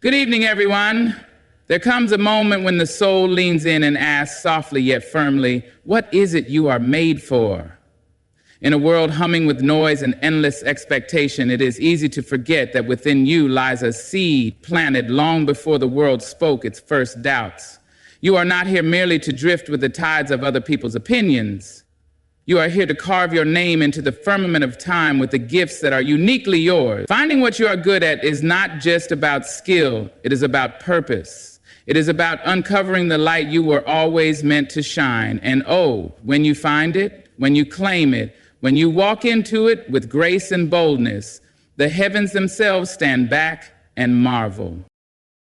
Good evening, everyone. There comes a moment when the soul leans in and asks softly yet firmly, what is it you are made for? In a world humming with noise and endless expectation, it is easy to forget that within you lies a seed planted long before the world spoke its first doubts. You are not here merely to drift with the tides of other people's opinions. You are here to carve your name into the firmament of time with the gifts that are uniquely yours. Finding what you are good at is not just about skill, it is about purpose. It is about uncovering the light you were always meant to shine. And oh, when you find it, when you claim it, when you walk into it with grace and boldness, the heavens themselves stand back and marvel.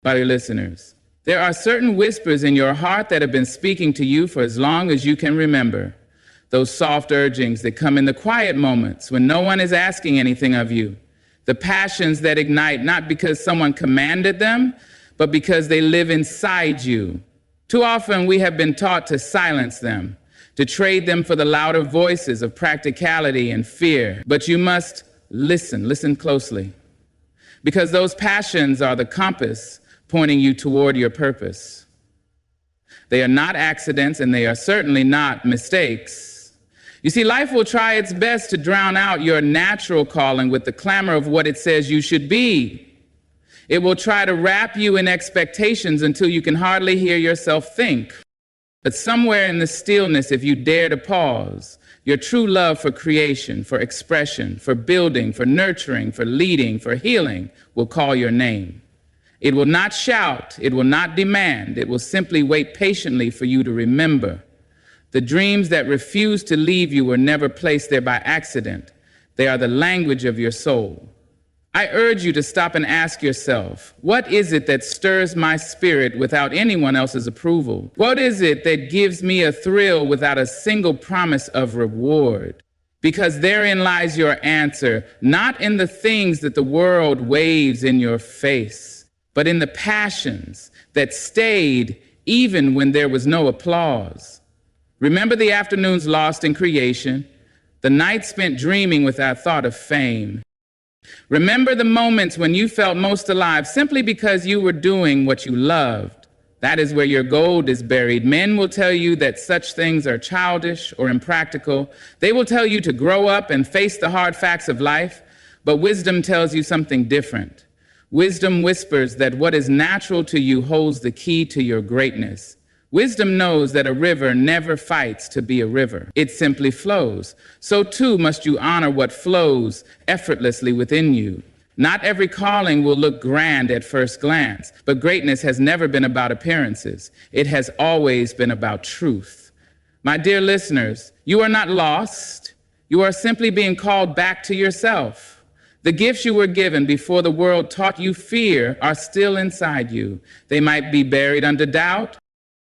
Dear listeners, there are certain whispers in your heart that have been speaking to you for as long as you can remember. Those soft urgings that come in the quiet moments when no one is asking anything of you. The passions that ignite not because someone commanded them, but because they live inside you. Too often we have been taught to silence them, to trade them for the louder voices of practicality and fear. But you must listen closely, because those passions are the compass pointing you toward your purpose. They are not accidents, and they are certainly not mistakes. You see, life will try its best to drown out your natural calling with the clamor of what it says you should be. It will try to wrap you in expectations until you can hardly hear yourself think. But somewhere in the stillness, if you dare to pause, your true love for creation, for expression, for building, for nurturing, for leading, for healing will call your name. It will not shout, it will not demand, it will simply wait patiently for you to remember. The dreams that refuse to leave you were never placed there by accident. They are the language of your soul. I urge you to stop and ask yourself, what is it that stirs my spirit without anyone else's approval? What is it that gives me a thrill without a single promise of reward? Because therein lies your answer, not in the things that the world waves in your face, but in the passions that stayed even when there was no applause. Remember the afternoons lost in creation, the nights spent dreaming without thought of fame. Remember the moments when you felt most alive simply because you were doing what you loved. That is where your gold is buried. Men will tell you that such things are childish or impractical. They will tell you to grow up and face the hard facts of life, but wisdom tells you something different. Wisdom whispers that what is natural to you holds the key to your greatness. Wisdom knows that a river never fights to be a river. It simply flows. So too must you honor what flows effortlessly within you. Not every calling will look grand at first glance, but greatness has never been about appearances. It has always been about truth. My dear listeners, you are not lost. You are simply being called back to yourself. The gifts you were given before the world taught you fear are still inside you. They might be buried under doubt.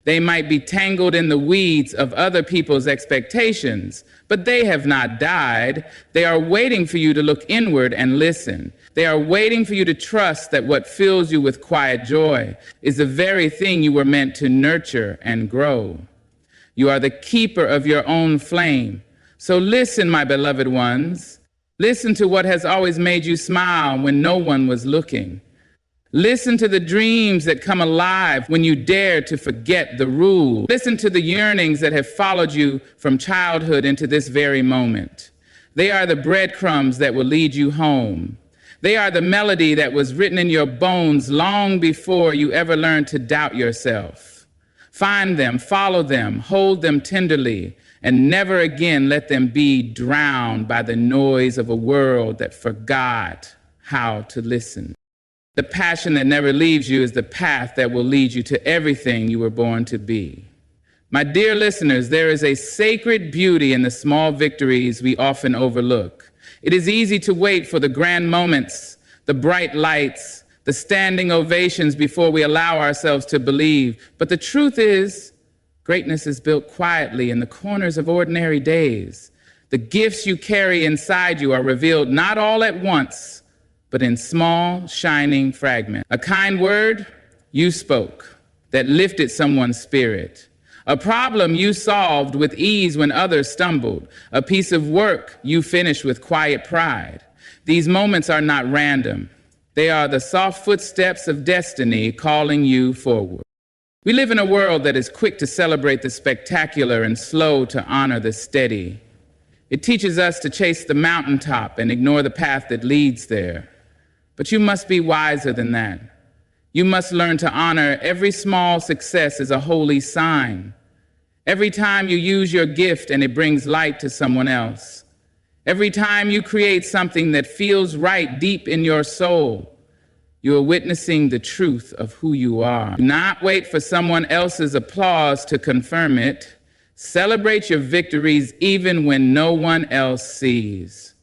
They might be tangled in the weeds of other people's expectations, but they have not died. They are waiting for you to look inward and listen. They are waiting for you to trust that what fills you with quiet joy is the very thing you were meant to nurture and grow. You are the keeper of your own flame. So listen, my beloved ones. Listen to what has always made you smile when no one was looking. Listen to the dreams that come alive when you dare to forget the rules. Listen to the yearnings that have followed you from childhood into this very moment. They are the breadcrumbs that will lead you home. They are the melody that was written in your bones long before you ever learned to doubt yourself. Find them, follow them, hold them tenderly, and never again let them be drowned by the noise of a world that forgot how to listen. The passion that never leaves you is the path that will lead you to everything you were born to be. My dear listeners, there is a sacred beauty in the small victories we often overlook. It is easy to wait for the grand moments, the bright lights, the standing ovations before we allow ourselves to believe. But the truth is, greatness is built quietly in the corners of ordinary days. The gifts you carry inside you are revealed not all at once, but in small, shining fragments. A kind word you spoke that lifted someone's spirit. A problem you solved with ease when others stumbled. A piece of work you finished with quiet pride. These moments are not random. They are the soft footsteps of destiny calling you forward. We live in a world that is quick to celebrate the spectacular and slow to honor the steady. It teaches us to chase the mountaintop and ignore the path that leads there. But you must be wiser than that. You must learn to honor every small success as a holy sign. Every time you use your gift and it brings light to someone else. Every time you create something that feels right deep in your soul, you are witnessing the truth of who you are. Do not wait for someone else's applause to confirm it. Celebrate your victories even when no one else sees.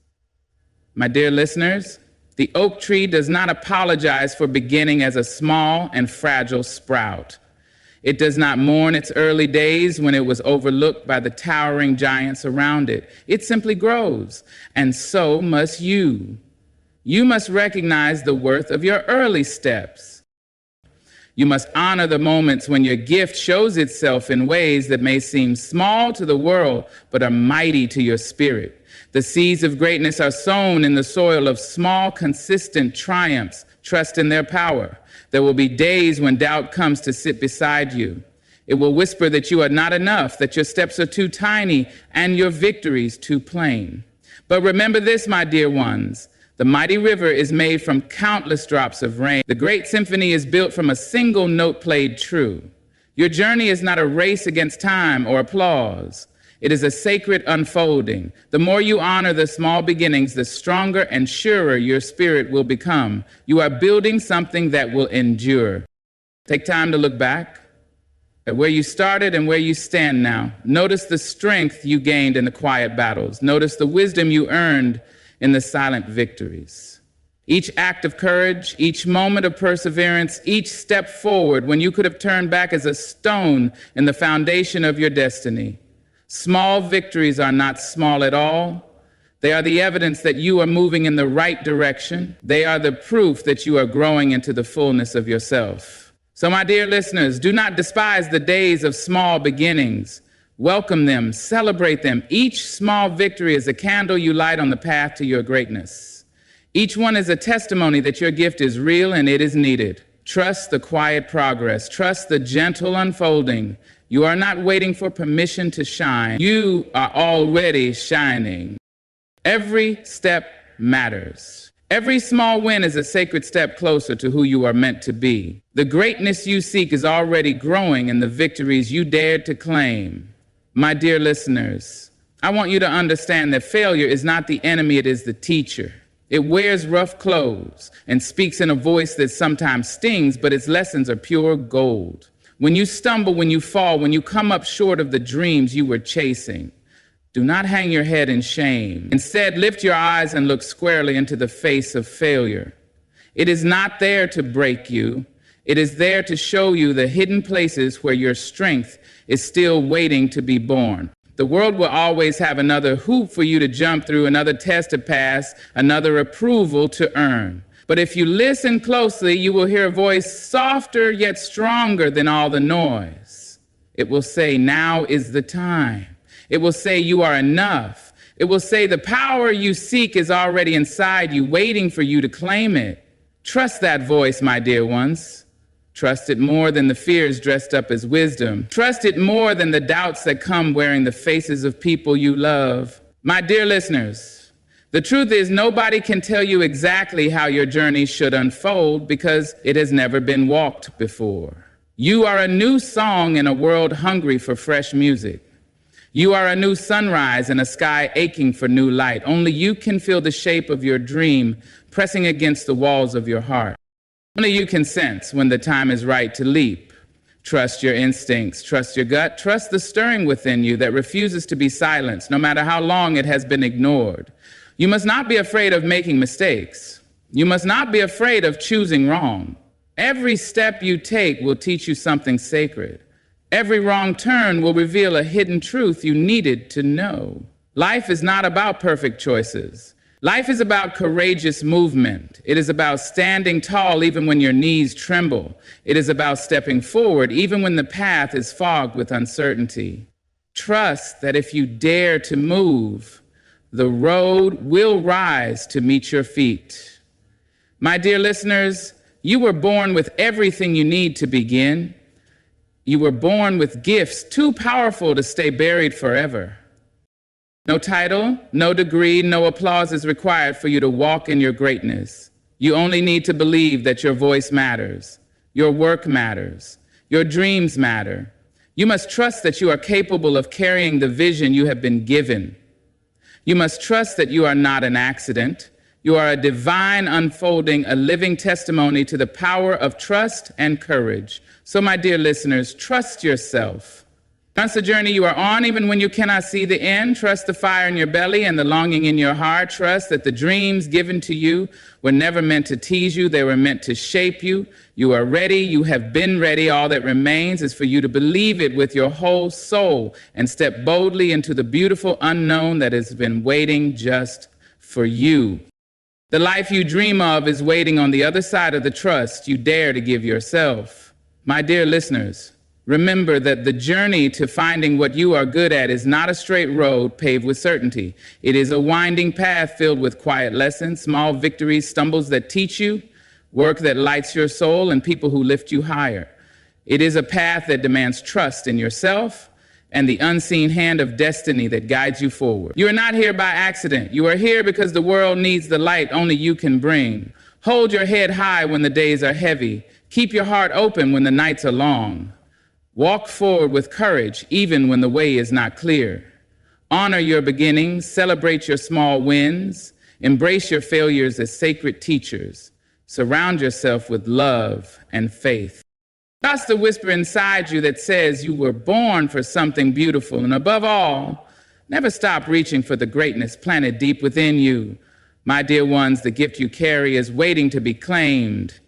My dear listeners, the oak tree does not apologize for beginning as a small and fragile sprout. It does not mourn its early days when it was overlooked by the towering giants around it. It simply grows, and so must you. You must recognize the worth of your early steps. You must honor the moments when your gift shows itself in ways that may seem small to the world, but are mighty to your spirit. The seeds of greatness are sown in the soil of small, consistent triumphs. Trust in their power. There will be days when doubt comes to sit beside you. It will whisper that you are not enough, that your steps are too tiny, and your victories too plain. But remember this, my dear ones. The mighty river is made from countless drops of rain. The great symphony is built from a single note played true. Your journey is not a race against time or applause. It is a sacred unfolding. The more you honor the small beginnings, the stronger and surer your spirit will become. You are building something that will endure. Take time to look back at where you started and where you stand now. Notice the strength you gained in the quiet battles. Notice the wisdom you earned in the silent victories. Each act of courage, each moment of perseverance, each step forward when you could have turned back as a stone in the foundation of your destiny. Small victories are not small at all. They are the evidence that you are moving in the right direction. They are the proof that you are growing into the fullness of yourself. So, my dear listeners, do not despise the days of small beginnings. Welcome them, celebrate them. Each small victory is a candle you light on the path to your greatness. Each one is a testimony that your gift is real and it is needed. Trust the quiet progress. Trust the gentle unfolding. You are not waiting for permission to shine. You are already shining. Every step matters. Every small win is a sacred step closer to who you are meant to be. The greatness you seek is already growing in the victories you dared to claim. My dear listeners, I want you to understand that failure is not the enemy, it is the teacher. It wears rough clothes and speaks in a voice that sometimes stings, but its lessons are pure gold. When you stumble, when you fall, when you come up short of the dreams you were chasing, do not hang your head in shame. Instead, lift your eyes and look squarely into the face of failure. It is not there to break you. It is there to show you the hidden places where your strength is still waiting to be born. The world will always have another hoop for you to jump through, another test to pass, another approval to earn. But if you listen closely, you will hear a voice softer yet stronger than all the noise. It will say, now is the time. It will say, you are enough. It will say, the power you seek is already inside you, waiting for you to claim it. Trust that voice, my dear ones. Trust it more than the fears dressed up as wisdom. Trust it more than the doubts that come wearing the faces of people you love. My dear listeners, the truth is nobody can tell you exactly how your journey should unfold because it has never been walked before. You are a new song in a world hungry for fresh music. You are a new sunrise in a sky aching for new light. Only you can feel the shape of your dream pressing against the walls of your heart. Only you can sense when the time is right to leap. Trust your instincts, trust your gut, trust the stirring within you that refuses to be silenced, no matter how long it has been ignored. You must not be afraid of making mistakes. You must not be afraid of choosing wrong. Every step you take will teach you something sacred. Every wrong turn will reveal a hidden truth you needed to know. Life is not about perfect choices. Life is about courageous movement. It is about standing tall even when your knees tremble. It is about stepping forward even when the path is fogged with uncertainty. Trust that if you dare to move, the road will rise to meet your feet. My dear listeners, you were born with everything you need to begin. You were born with gifts too powerful to stay buried forever. No title, no degree, no applause is required for you to walk in your greatness. You only need to believe that your voice matters, your work matters, your dreams matter. You must trust that you are capable of carrying the vision you have been given. You must trust that you are not an accident. You are a divine unfolding, a living testimony to the power of trust and courage. So, my dear listeners, trust yourself. Trust the journey you are on, even when you cannot see the end. Trust the fire in your belly and the longing in your heart. Trust that the dreams given to you were never meant to tease you. They were meant to shape you. You are ready. You have been ready. All that remains is for you to believe it with your whole soul and step boldly into the beautiful unknown that has been waiting just for you. The life you dream of is waiting on the other side of the trust you dare to give yourself. My dear listeners, remember that the journey to finding what you are good at is not a straight road paved with certainty. It is a winding path filled with quiet lessons, small victories, stumbles that teach you, work that lights your soul, and people who lift you higher. It is a path that demands trust in yourself and the unseen hand of destiny that guides you forward. You are not here by accident. You are here because the world needs the light only you can bring. Hold your head high when the days are heavy. Keep your heart open when the nights are long. Walk forward with courage, even when the way is not clear. Honor your beginnings, celebrate your small wins, embrace your failures as sacred teachers. Surround yourself with love and faith. Trust the whisper inside you that says you were born for something beautiful, and above all, never stop reaching for the greatness planted deep within you. My dear ones, the gift you carry is waiting to be claimed.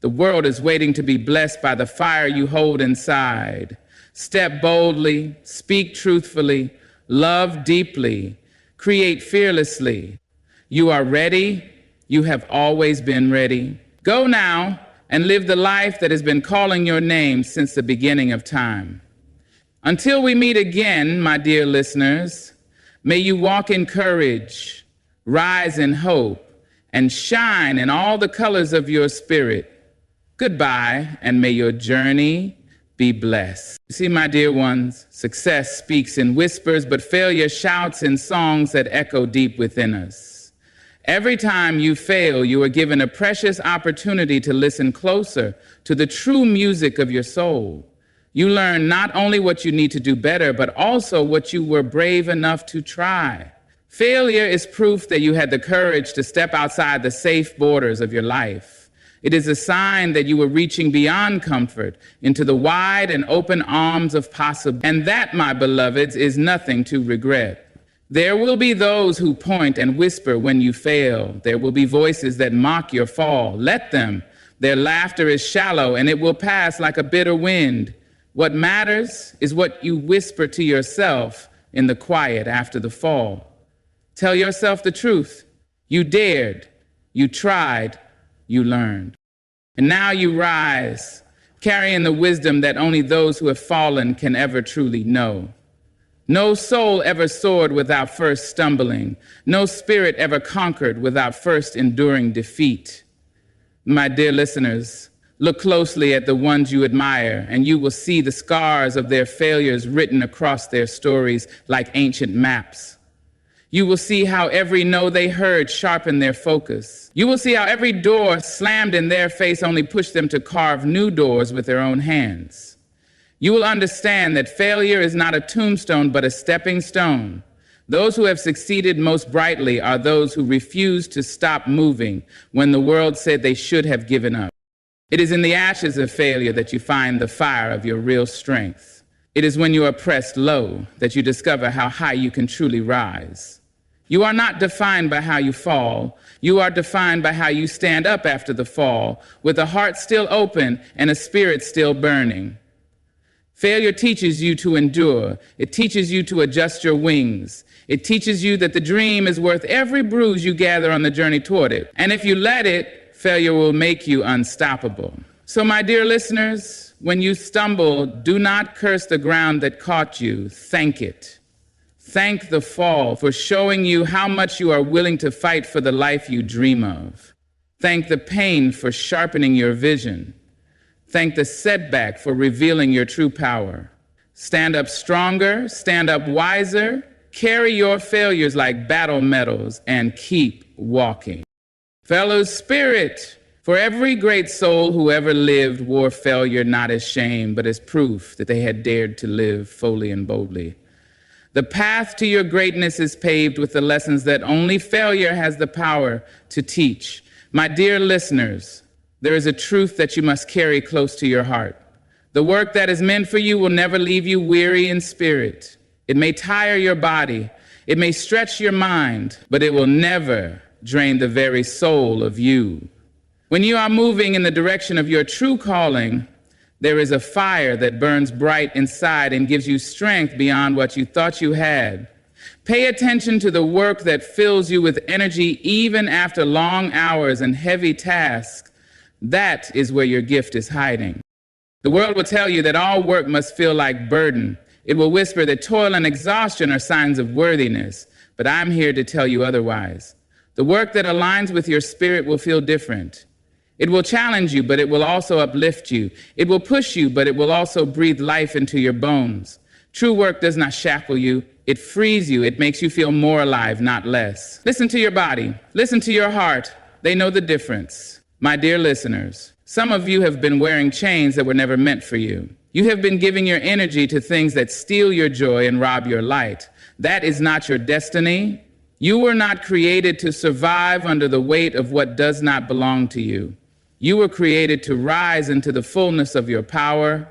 The world is waiting to be blessed by the fire you hold inside. Step boldly, speak truthfully, love deeply, create fearlessly. You are ready. You have always been ready. Go now and live the life that has been calling your name since the beginning of time. Until we meet again, my dear listeners, may you walk in courage, rise in hope, and shine in all the colors of your spirit. Goodbye, and may your journey be blessed. You see, my dear ones, success speaks in whispers, but failure shouts in songs that echo deep within us. Every time you fail, you are given a precious opportunity to listen closer to the true music of your soul. You learn not only what you need to do better, but also what you were brave enough to try. Failure is proof that you had the courage to step outside the safe borders of your life. It is a sign that you were reaching beyond comfort into the wide and open arms of possibility. And that, my beloveds, is nothing to regret. There will be those who point and whisper when you fail. There will be voices that mock your fall. Let them. Their laughter is shallow and it will pass like a bitter wind. What matters is what you whisper to yourself in the quiet after the fall. Tell yourself the truth. You dared, you tried, you learned. And now you rise, carrying the wisdom that only those who have fallen can ever truly know. No soul ever soared without first stumbling. No spirit ever conquered without first enduring defeat. My dear listeners, look closely at the ones you admire, and you will see the scars of their failures written across their stories like ancient maps. You will see how every no they heard sharpened their focus. You will see how every door slammed in their face only pushed them to carve new doors with their own hands. You will understand that failure is not a tombstone, but a stepping stone. Those who have succeeded most brightly are those who refused to stop moving when the world said they should have given up. It is in the ashes of failure that you find the fire of your real strength. It is when you are pressed low that you discover how high you can truly rise. You are not defined by how you fall. You are defined by how you stand up after the fall, with a heart still open and a spirit still burning. Failure teaches you to endure. It teaches you to adjust your wings. It teaches you that the dream is worth every bruise you gather on the journey toward it. And if you let it, failure will make you unstoppable. So, my dear listeners, when you stumble, do not curse the ground that caught you. Thank it. Thank the fall for showing you how much you are willing to fight for the life you dream of. Thank the pain for sharpening your vision. Thank the setback for revealing your true power. Stand up stronger, stand up wiser, carry your failures like battle medals, and keep walking. Fellow spirit, for every great soul who ever lived wore failure not as shame, but as proof that they had dared to live fully and boldly. The path to your greatness is paved with the lessons that only failure has the power to teach. My dear listeners, there is a truth that you must carry close to your heart. The work that is meant for you will never leave you weary in spirit. It may tire your body, it may stretch your mind, but it will never drain the very soul of you. When you are moving in the direction of your true calling, there is a fire that burns bright inside and gives you strength beyond what you thought you had. Pay attention to the work that fills you with energy even after long hours and heavy tasks. That is where your gift is hiding. The world will tell you that all work must feel like burden. It will whisper that toil and exhaustion are signs of worthiness. But I'm here to tell you otherwise. The work that aligns with your spirit will feel different. It will challenge you, but it will also uplift you. It will push you, but it will also breathe life into your bones. True work does not shackle you. It frees you. It makes you feel more alive, not less. Listen to your body. Listen to your heart. They know the difference. My dear listeners, some of you have been wearing chains that were never meant for you. You have been giving your energy to things that steal your joy and rob your light. That is not your destiny. You were not created to survive under the weight of what does not belong to you. You were created to rise into the fullness of your power,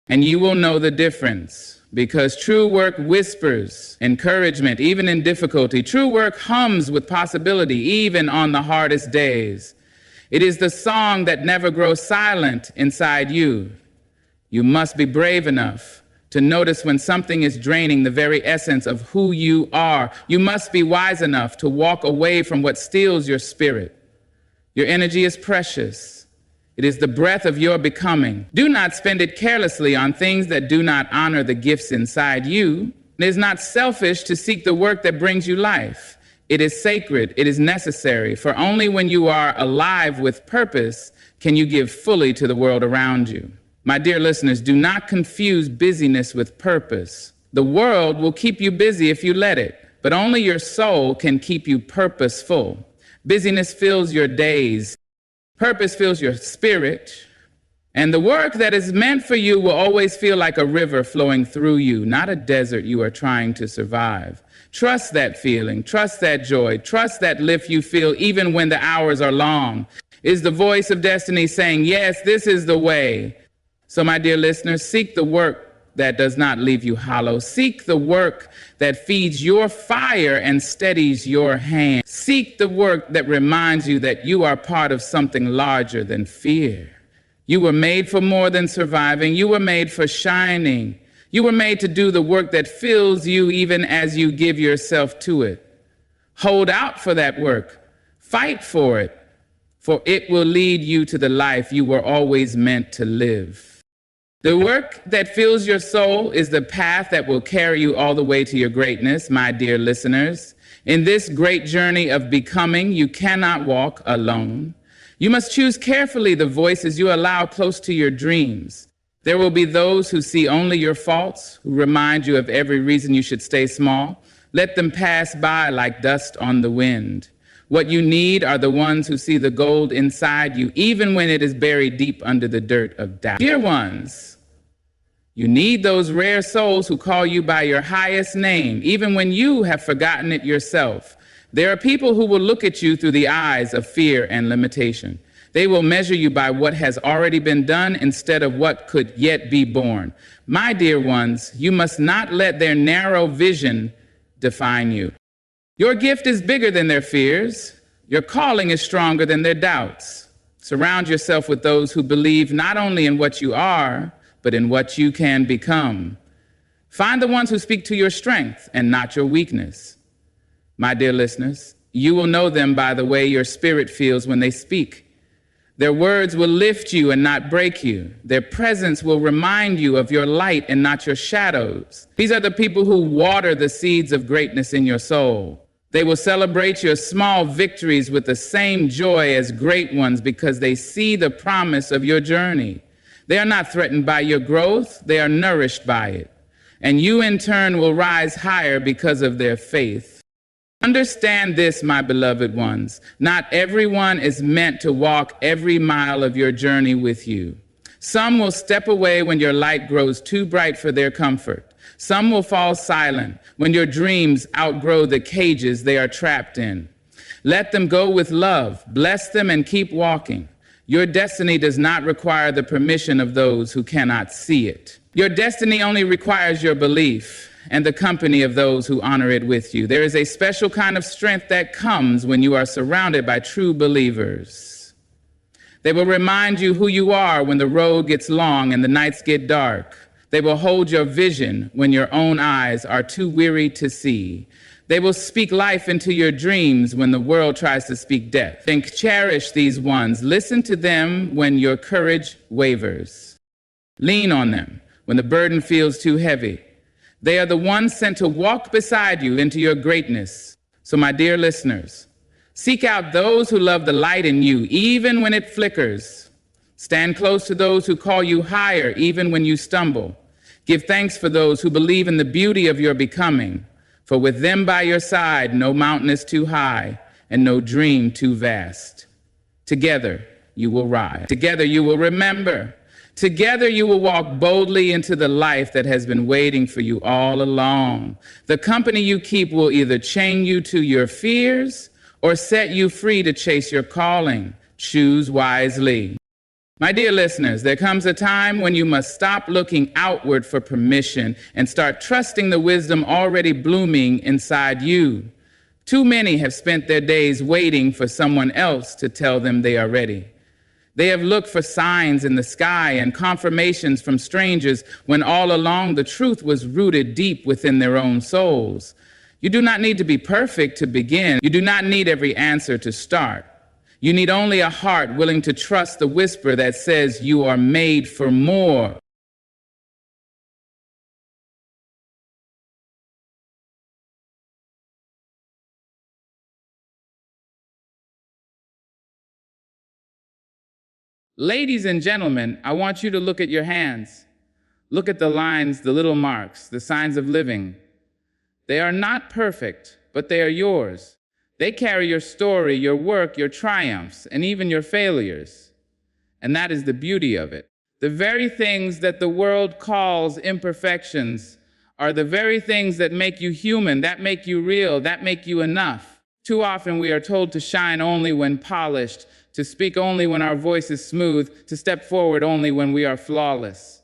and you will know the difference, because true work whispers encouragement even in difficulty. True work hums with possibility even on the hardest days. It is the song that never grows silent inside you. You must be brave enough to notice when something is draining the very essence of who you are. You must be wise enough to walk away from what steals your spirit. Your energy is precious. It is the breath of your becoming. Do not spend it carelessly on things that do not honor the gifts inside you. It is not selfish to seek the work that brings you life. It is sacred. It is necessary. For only when you are alive with purpose can you give fully to the world around you. My dear listeners, do not confuse busyness with purpose. The world will keep you busy if you let it, but only your soul can keep you purposeful. Busyness fills your days. Purpose fills your spirit. And the work that is meant for you will always feel like a river flowing through you, not a desert you are trying to survive. Trust that feeling. Trust that joy. Trust that lift you feel even when the hours are long. It is the voice of destiny saying, yes, this is the way. So, my dear listeners, seek the work that does not leave you hollow. Seek the work that feeds your fire and steadies your hand. Seek the work that reminds you that you are part of something larger than fear. You were made for more than surviving. You were made for shining. You were made to do the work that fills you even as you give yourself to it. Hold out for that work. Fight for it will lead you to the life you were always meant to live. The work that fills your soul is the path that will carry you all the way to your greatness, my dear listeners. In this great journey of becoming, you cannot walk alone. You must choose carefully the voices you allow close to your dreams. There will be those who see only your faults, who remind you of every reason you should stay small. Let them pass by like dust on the wind. What you need are the ones who see the gold inside you, even when it is buried deep under the dirt of doubt. Dear ones, you need those rare souls who call you by your highest name, even when you have forgotten it yourself. There are people who will look at you through the eyes of fear and limitation. They will measure you by what has already been done instead of what could yet be born. My dear ones, you must not let their narrow vision define you. Your gift is bigger than their fears. Your calling is stronger than their doubts. Surround yourself with those who believe not only in what you are, but in what you can become. Find the ones who speak to your strength and not your weakness. My dear listeners, you will know them by the way your spirit feels when they speak. Their words will lift you and not break you. Their presence will remind you of your light and not your shadows. These are the people who water the seeds of greatness in your soul. They will celebrate your small victories with the same joy as great ones because they see the promise of your journey. They are not threatened by your growth, they are nourished by it. And you in turn will rise higher because of their faith. Understand this, my beloved ones. Not everyone is meant to walk every mile of your journey with you. Some will step away when your light grows too bright for their comfort. Some will fall silent when your dreams outgrow the cages they are trapped in. Let them go with love, bless them, and keep walking. Your destiny does not require the permission of those who cannot see it. Your destiny only requires your belief and the company of those who honor it with you. There is a special kind of strength that comes when you are surrounded by true believers. They will remind you who you are when the road gets long and the nights get dark. They will hold your vision when your own eyes are too weary to see. They will speak life into your dreams when the world tries to speak death. Think, cherish these ones. Listen to them when your courage wavers. Lean on them when the burden feels too heavy. They are the ones sent to walk beside you into your greatness. So, my dear listeners, seek out those who love the light in you, even when it flickers. Stand close to those who call you higher, even when you stumble. Give thanks for those who believe in the beauty of your becoming, for with them by your side, no mountain is too high and no dream too vast. Together, you will rise. Together, you will remember. Together, you will walk boldly into the life that has been waiting for you all along. The company you keep will either chain you to your fears or set you free to chase your calling. Choose wisely. My dear listeners, there comes a time when you must stop looking outward for permission and start trusting the wisdom already blooming inside you. Too many have spent their days waiting for someone else to tell them they are ready. They have looked for signs in the sky and confirmations from strangers when all along the truth was rooted deep within their own souls. You do not need to be perfect to begin. You do not need every answer to start. You need only a heart willing to trust the whisper that says you are made for more. Ladies and gentlemen, I want you to look at your hands. Look at the lines, the little marks, the signs of living. They are not perfect, but they are yours. They carry your story, your work, your triumphs, and even your failures. And that is the beauty of it. The very things that the world calls imperfections are the very things that make you human, that make you real, that make you enough. Too often we are told to shine only when polished, to speak only when our voice is smooth, to step forward only when we are flawless.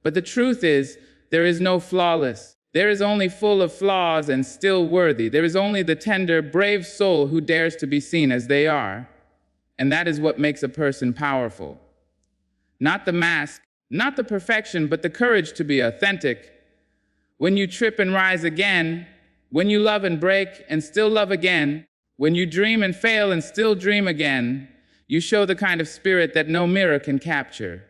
But the truth is, there is no flawless. There is only full of flaws and still worthy. There is only the tender, brave soul who dares to be seen as they are. And that is what makes a person powerful. Not the mask, not the perfection, but the courage to be authentic. When you trip and rise again, when you love and break and still love again, when you dream and fail and still dream again, you show the kind of spirit that no mirror can capture.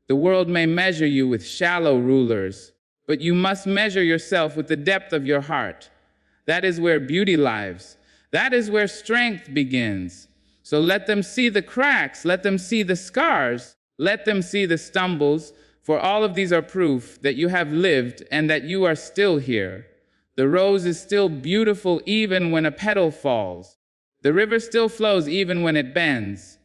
The world may measure you with shallow rulers, but you must measure yourself with the depth of your heart. That is where beauty lives. That is where strength begins. So let them see the cracks, let them see the scars, let them see the stumbles, for all of these are proof that you have lived and that you are still here. The rose is still beautiful even when a petal falls. The river still flows even when it bends.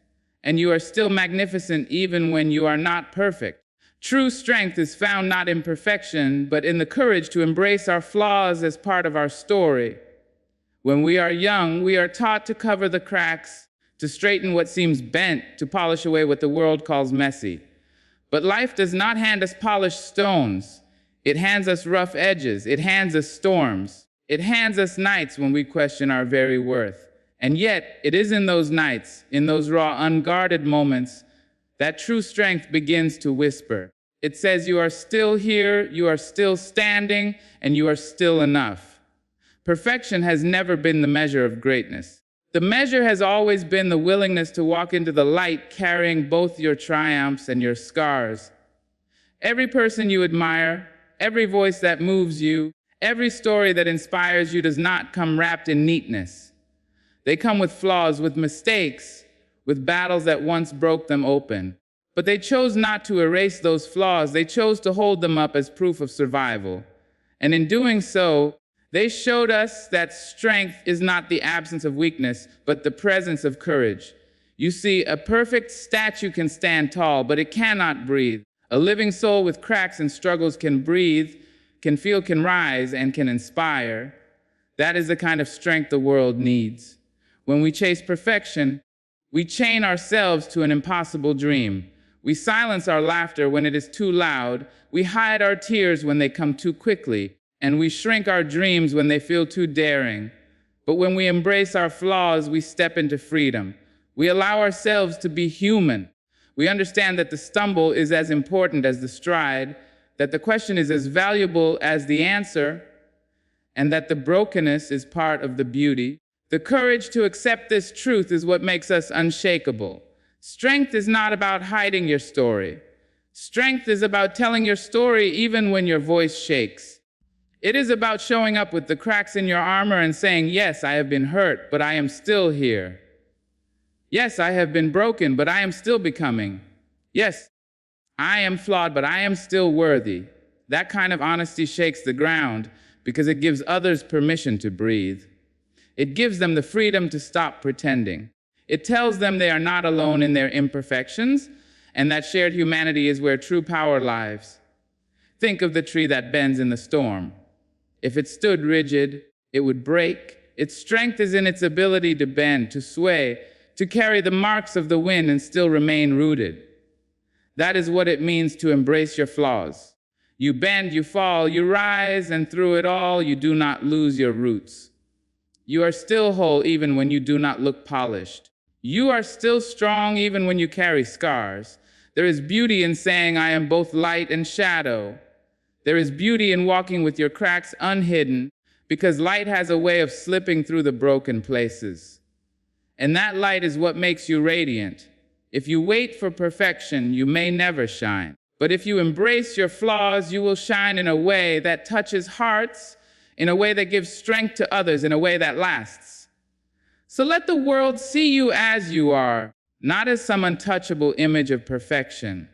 And you are still magnificent even when you are not perfect. True strength is found not in perfection, but in the courage to embrace our flaws as part of our story. When we are young, we are taught to cover the cracks, to straighten what seems bent, to polish away what the world calls messy. But life does not hand us polished stones. It hands us rough edges. It hands us storms. It hands us nights when we question our very worth. And yet, it is in those nights, in those raw, unguarded moments, that true strength begins to whisper. It says you are still here, you are still standing, and you are still enough. Perfection has never been the measure of greatness. The measure has always been the willingness to walk into the light carrying both your triumphs and your scars. Every person you admire, every voice that moves you, Every story that inspires you does not come wrapped in neatness. They come with flaws, with mistakes, with battles that once broke them open. But they chose not to erase those flaws. They chose to hold them up as proof of survival. And in doing so, they showed us that strength is not the absence of weakness, but the presence of courage. You see, a perfect statue can stand tall, but it cannot breathe. A living soul with cracks and struggles can breathe, can feel, can rise, and can inspire. That is the kind of strength the world needs. When we chase perfection, we chain ourselves to an impossible dream. We silence our laughter when it is too loud. We hide our tears when they come too quickly. And we shrink our dreams when they feel too daring. But when we embrace our flaws, we step into freedom. We allow ourselves to be human. We understand that the stumble is as important as the stride, that the question is as valuable as the answer, and that the brokenness is part of the beauty. The courage to accept this truth is what makes us unshakable. Strength is not about hiding your story. Strength is about telling your story even when your voice shakes. It is about showing up with the cracks in your armor and saying, yes, I have been hurt, but I am still here. Yes, I have been broken, but I am still becoming. Yes, I am flawed, but I am still worthy. That kind of honesty shakes the ground because it gives others permission to breathe. It gives them the freedom to stop pretending. It tells them they are not alone in their imperfections, and that shared humanity is where true power lies. Think of the tree that bends in the storm. If it stood rigid, it would break. Its strength is in its ability to bend, to sway, to carry the marks of the wind and still remain rooted. That is what it means to embrace your flaws. You bend, you fall, you rise, and through it all, you do not lose your roots. You are still whole even when you do not look polished. You are still strong even when you carry scars. There is beauty in saying, I am both light and shadow. There is beauty in walking with your cracks unhidden, because light has a way of slipping through the broken places. And that light is what makes you radiant. If you wait for perfection, you may never shine. But if you embrace your flaws, you will shine in a way that touches hearts, in a way that gives strength to others, in a way that lasts. So let the world see you as you are, not as some untouchable image of perfection.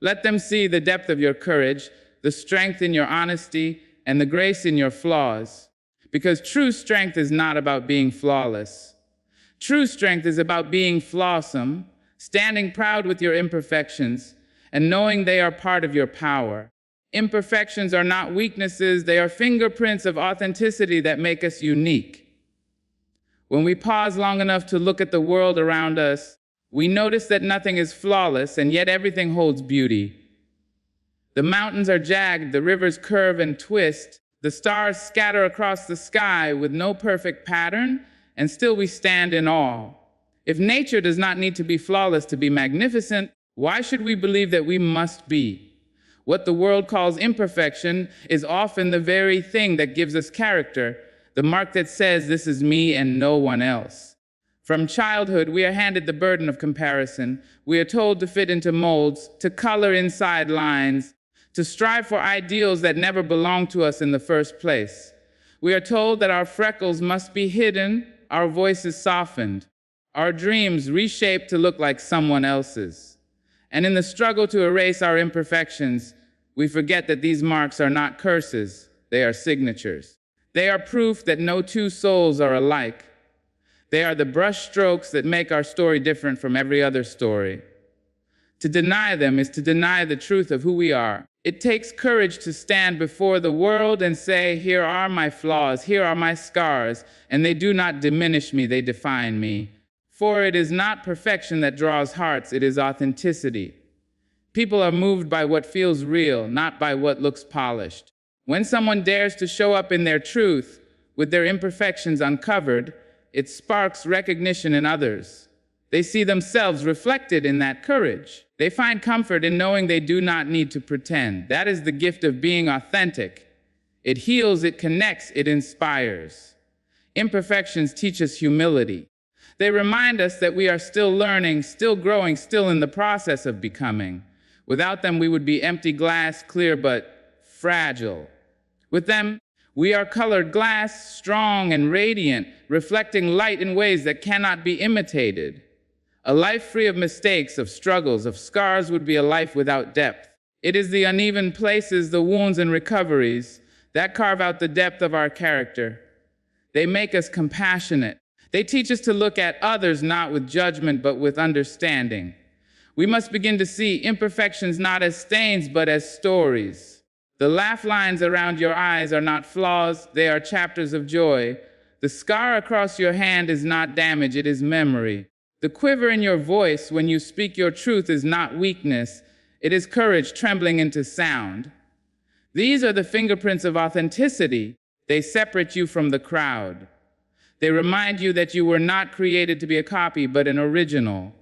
Let them see the depth of your courage, the strength in your honesty, and the grace in your flaws. Because true strength is not about being flawless. True strength is about being flawsome, standing proud with your imperfections, and knowing they are part of your power. Imperfections are not weaknesses, they are fingerprints of authenticity that make us unique. When we pause long enough to look at the world around us, we notice that nothing is flawless, and yet everything holds beauty. The mountains are jagged, the rivers curve and twist, the stars scatter across the sky with no perfect pattern, and still we stand in awe. If nature does not need to be flawless to be magnificent, why should we believe that we must be? What the world calls imperfection is often the very thing that gives us character, the mark that says this is me and no one else. From childhood, we are handed the burden of comparison. We are told to fit into molds, to color inside lines, to strive for ideals that never belonged to us in the first place. We are told that our freckles must be hidden, our voices softened, our dreams reshaped to look like someone else's. And in the struggle to erase our imperfections, we forget that these marks are not curses, they are signatures. They are proof that no two souls are alike. They are the brush strokes that make our story different from every other story. To deny them is to deny the truth of who we are. It takes courage to stand before the world and say, here are my flaws, here are my scars, and they do not diminish me, they define me. For it is not perfection that draws hearts, it is authenticity. People are moved by what feels real, not by what looks polished. When someone dares to show up in their truth, with their imperfections uncovered, it sparks recognition in others. They see themselves reflected in that courage. They find comfort in knowing they do not need to pretend. That is the gift of being authentic. It heals, it connects, it inspires. Imperfections teach us humility. They remind us that we are still learning, still growing, still in the process of becoming. Without them, we would be empty glass, clear but fragile. With them, We are colored glass, strong and radiant, reflecting light in ways that cannot be imitated. A life free of mistakes, of struggles, of scars would be a life without depth. It is the uneven places, the wounds and recoveries that carve out the depth of our character. They make us compassionate. They teach us to look at others not with judgment but with understanding. We must begin to see imperfections not as stains but as stories. The laugh lines around your eyes are not flaws, they are chapters of joy. The scar across your hand is not damage, it is memory. The quiver in your voice when you speak your truth is not weakness, it is courage trembling into sound. These are the fingerprints of authenticity. They separate you from the crowd. They remind you that you were not created to be a copy, but an original.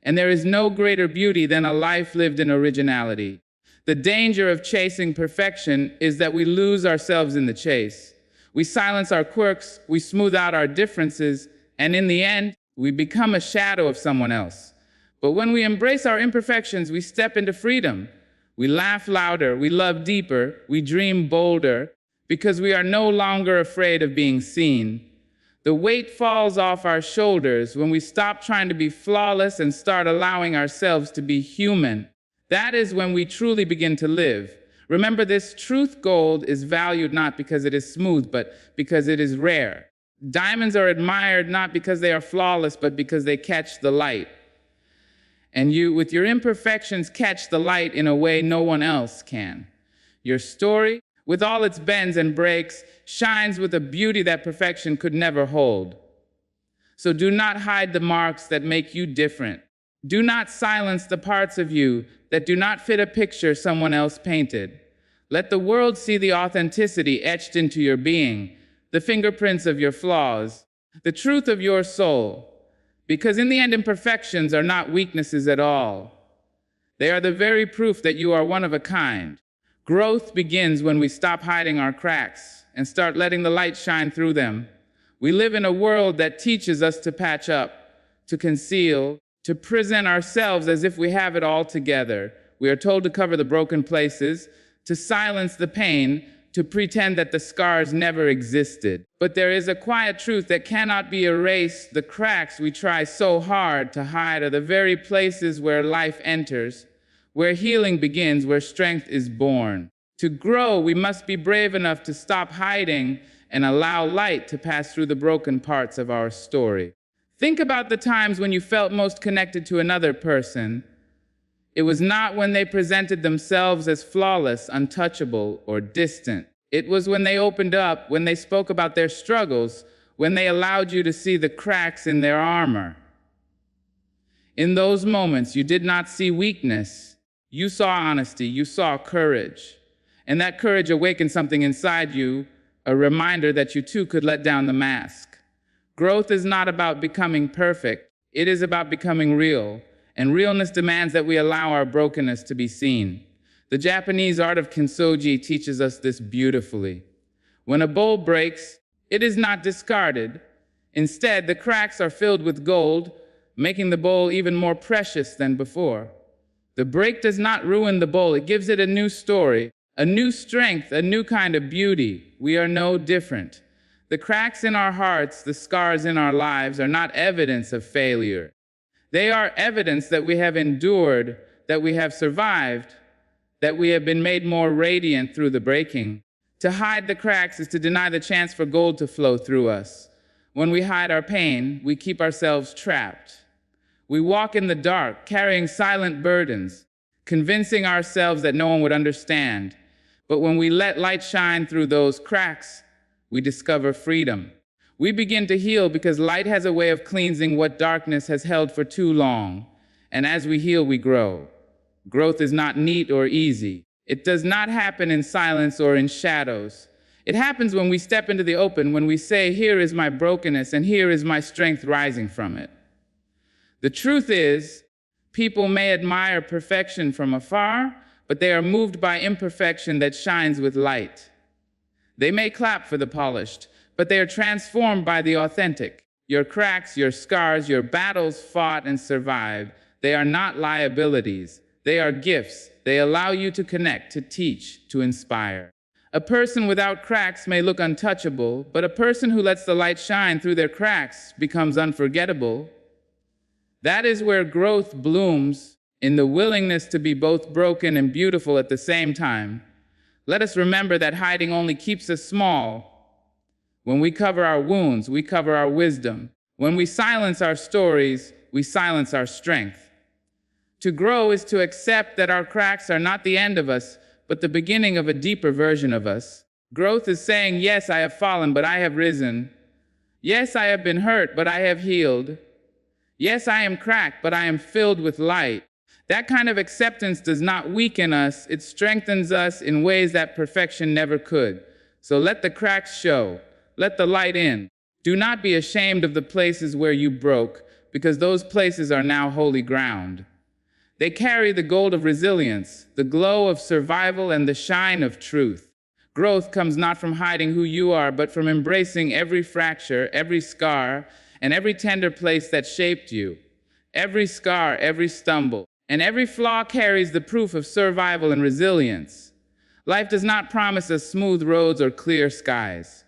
And there is no greater beauty than a life lived in originality. The danger of chasing perfection is that we lose ourselves in the chase. We silence our quirks, we smooth out our differences, and in the end, we become a shadow of someone else. But when we embrace our imperfections, we step into freedom. We laugh louder, we love deeper, we dream bolder, because we are no longer afraid of being seen. The weight falls off our shoulders when we stop trying to be flawless and start allowing ourselves to be human. That is when we truly begin to live. Remember, this truth gold is valued not because it is smooth, but because it is rare. Diamonds are admired not because they are flawless, but because they catch the light. And you, with your imperfections, catch the light in a way no one else can. Your story, with all its bends and breaks, shines with a beauty that perfection could never hold. So do not hide the marks that make you different. Do not silence the parts of you that do not fit a picture someone else painted. Let the world see the authenticity etched into your being, the fingerprints of your flaws, the truth of your soul. Because in the end, imperfections are not weaknesses at all. They are the very proof that you are one of a kind. Growth begins when we stop hiding our cracks and start letting the light shine through them. We live in a world that teaches us to patch up, to conceal, to present ourselves as if we have it all together. We are told to cover the broken places, to silence the pain, to pretend that the scars never existed. But there is a quiet truth that cannot be erased. The cracks we try so hard to hide are the very places where life enters, where healing begins, where strength is born. To grow, we must be brave enough to stop hiding and allow light to pass through the broken parts of our story. Think about the times when you felt most connected to another person. It was not when they presented themselves as flawless, untouchable, or distant. It was when they opened up, when they spoke about their struggles, when they allowed you to see the cracks in their armor. In those moments, you did not see weakness. You saw honesty, you saw courage. And that courage awakened something inside you, a reminder that you too could let down the mask. Growth is not about becoming perfect. It is about becoming real. And realness demands that we allow our brokenness to be seen. The Japanese art of kintsugi teaches us this beautifully. When a bowl breaks, it is not discarded. Instead, the cracks are filled with gold, making the bowl even more precious than before. The break does not ruin the bowl, it gives it a new story, a new strength, a new kind of beauty. We are no different. The cracks in our hearts, the scars in our lives are not evidence of failure. They are evidence that we have endured, that we have survived, that we have been made more radiant through the breaking. To hide the cracks is to deny the chance for gold to flow through us. When we hide our pain, we keep ourselves trapped. We walk in the dark, carrying silent burdens, convincing ourselves that no one would understand. But when we let light shine through those cracks, we discover freedom. We begin to heal because light has a way of cleansing what darkness has held for too long. And as we heal, we grow. Growth is not neat or easy. It does not happen in silence or in shadows. It happens when we step into the open, when we say, here is my brokenness and here is my strength rising from it. The truth is, people may admire perfection from afar, but they are moved by imperfection that shines with light. They may clap for the polished, but they are transformed by the authentic. Your cracks, your scars, your battles fought and survived, they are not liabilities. They are gifts. They allow you to connect, to teach, to inspire. A person without cracks may look untouchable, but a person who lets the light shine through their cracks becomes unforgettable. That is where growth blooms, in the willingness to be both broken and beautiful at the same time. Let us remember that hiding only keeps us small. When we cover our wounds, we cover our wisdom. When we silence our stories, we silence our strength. To grow is to accept that our cracks are not the end of us, but the beginning of a deeper version of us. Growth is saying, yes, I have fallen, but I have risen. Yes, I have been hurt, but I have healed. Yes, I am cracked, but I am filled with light. That kind of acceptance does not weaken us, it strengthens us in ways that perfection never could. So let the cracks show, let the light in. Do not be ashamed of the places where you broke, because those places are now holy ground. They carry the gold of resilience, the glow of survival, and the shine of truth. Growth comes not from hiding who you are, but from embracing every fracture, every scar, and every tender place that shaped you. Every scar, every stumble, and every flaw carries the proof of survival and resilience. Life does not promise us smooth roads or clear skies.